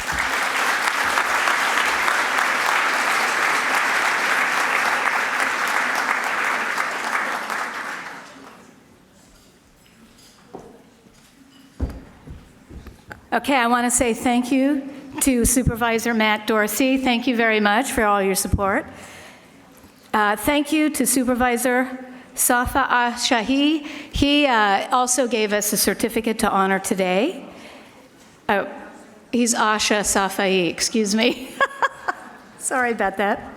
Speaker 1: Okay, I want to say thank you to Supervisor Matt Dorsey. Thank you very much for all your support. Thank you to Supervisor Safa Shahi. He also gave us a certificate to honor today. Oh, he's Asha Safai, excuse me. Sorry about that.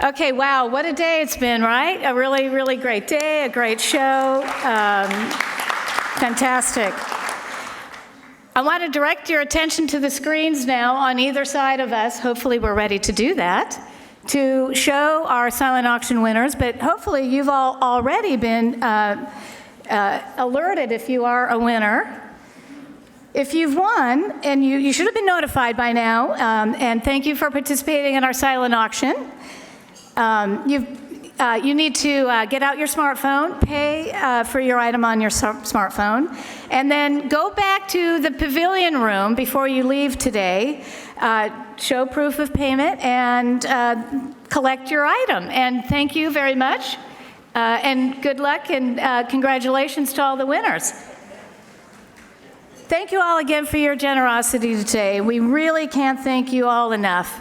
Speaker 1: Okay, wow, what a day it's been, right? A really, really great day, a great show. Fantastic. I want to direct your attention to the screens now on either side of us. Hopefully we're ready to do that, to show our silent auction winners, but hopefully you've all already been alerted if you are a winner. If you've won, and you should have been notified by now, and thank you for participating in our silent auction. You need to get out your smartphone, pay for your item on your smartphone, and then go back to the pavilion room before you leave today, show proof of payment, and collect your item. And thank you very much, and good luck, and congratulations to all the winners. Thank you all again for your generosity today. We really can't thank you all enough.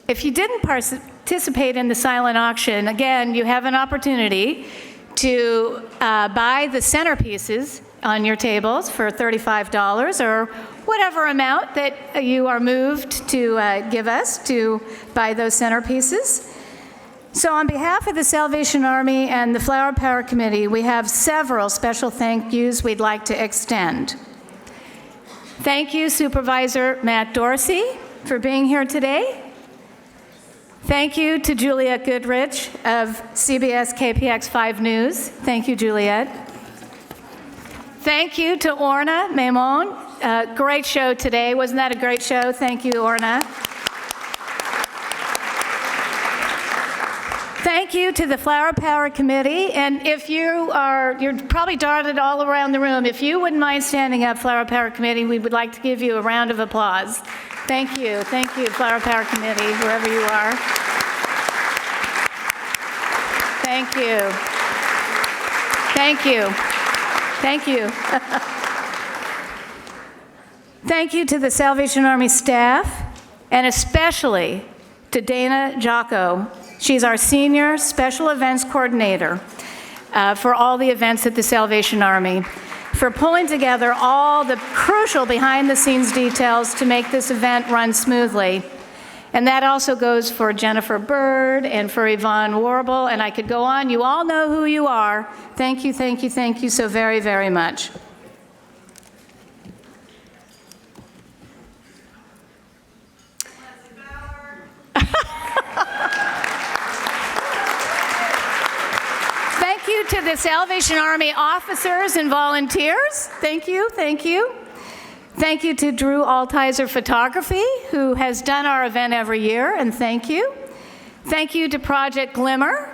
Speaker 1: If you didn't participate in the silent auction, again, you have an opportunity to buy the centerpieces on your tables for $35 or whatever amount that you are moved to give us to buy those centerpieces. So on behalf of the Salvation Army and the Flower Power Committee, we have several special thank yous we'd like to extend. Thank you, Supervisor Matt Dorsey, for being here today. Thank you to Juliette Goodrich of CBS KPIX 5 News. Thank you, Juliette. Thank you to Orna Maymon. Great show today. Wasn't that a great show? Thank you, Orna. Thank you to the Flower Power Committee. And if you're probably dotted all around the room. If you wouldn't mind standing up, Flower Power Committee, we would like to give you a round of applause. Thank you, Flower Power Committee, wherever you are. Thank you. Thank you. Thank you. Thank you to the Salvation Army staff, and especially to Dana Jocko. She's our Senior Special Events Coordinator for all the events at the Salvation Army, for pulling together all the crucial behind-the-scenes details to make this event run smoothly. And that also goes for Jennifer Bird and for Yvonne Warble, and I could go on. You all know who you are. Thank you, thank you, thank you so very, very much. Thank you to the Salvation Army officers and volunteers. Thank you, thank you. Thank you to Drew Altizer Photography, who has done our event every year, and thank you. Thank you to Project Glimmer.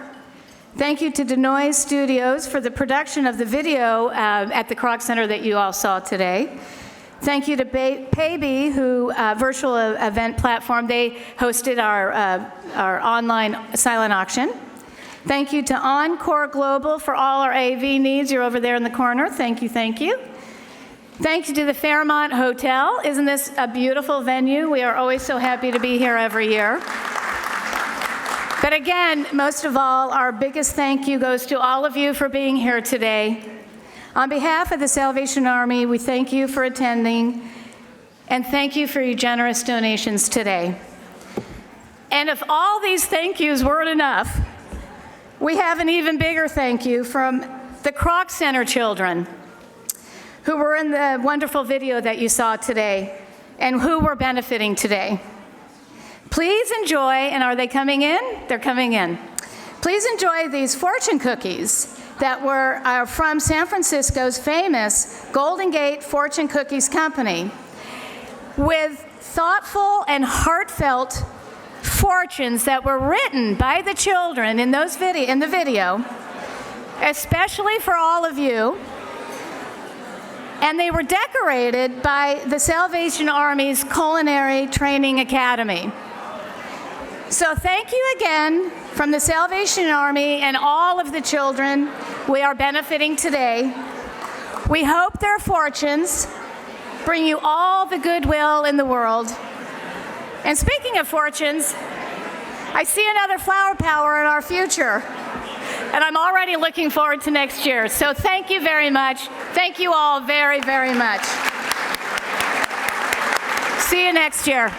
Speaker 1: Thank you to Denoise Studios for the production of the video at the Kroc Center that you all saw today. Thank you to Paybe, who virtual event platform. They hosted our online silent auction. Thank you to Encore Global for all our AV needs. You're over there in the corner. Thank you, thank you. Thank you to the Fairmont Hotel. Isn't this a beautiful venue? We are always so happy to be here every year. But again, most of all, our biggest thank you goes to all of you for being here today. On behalf of the Salvation Army, we thank you for attending, and thank you for your generous donations today. And if all these thank yous weren't enough, we have an even bigger thank you from the Kroc Center children who were in the wonderful video that you saw today and who were benefiting today. Please enjoy, and are they coming in? They're coming in. Please enjoy these fortune cookies that are from San Francisco's famous Golden Gate Fortune Cookies Company, with thoughtful and heartfelt fortunes that were written by the children in the video, especially for all of you. And they were decorated by the Salvation Army's Culinary Training Academy. So thank you again from the Salvation Army and all of the children we are benefiting today. We hope their fortunes bring you all the goodwill in the world. And speaking of fortunes, I see another flower power in our future, and I'm already looking forward to next year. So thank you very much. Thank you all very, very much. See you next year.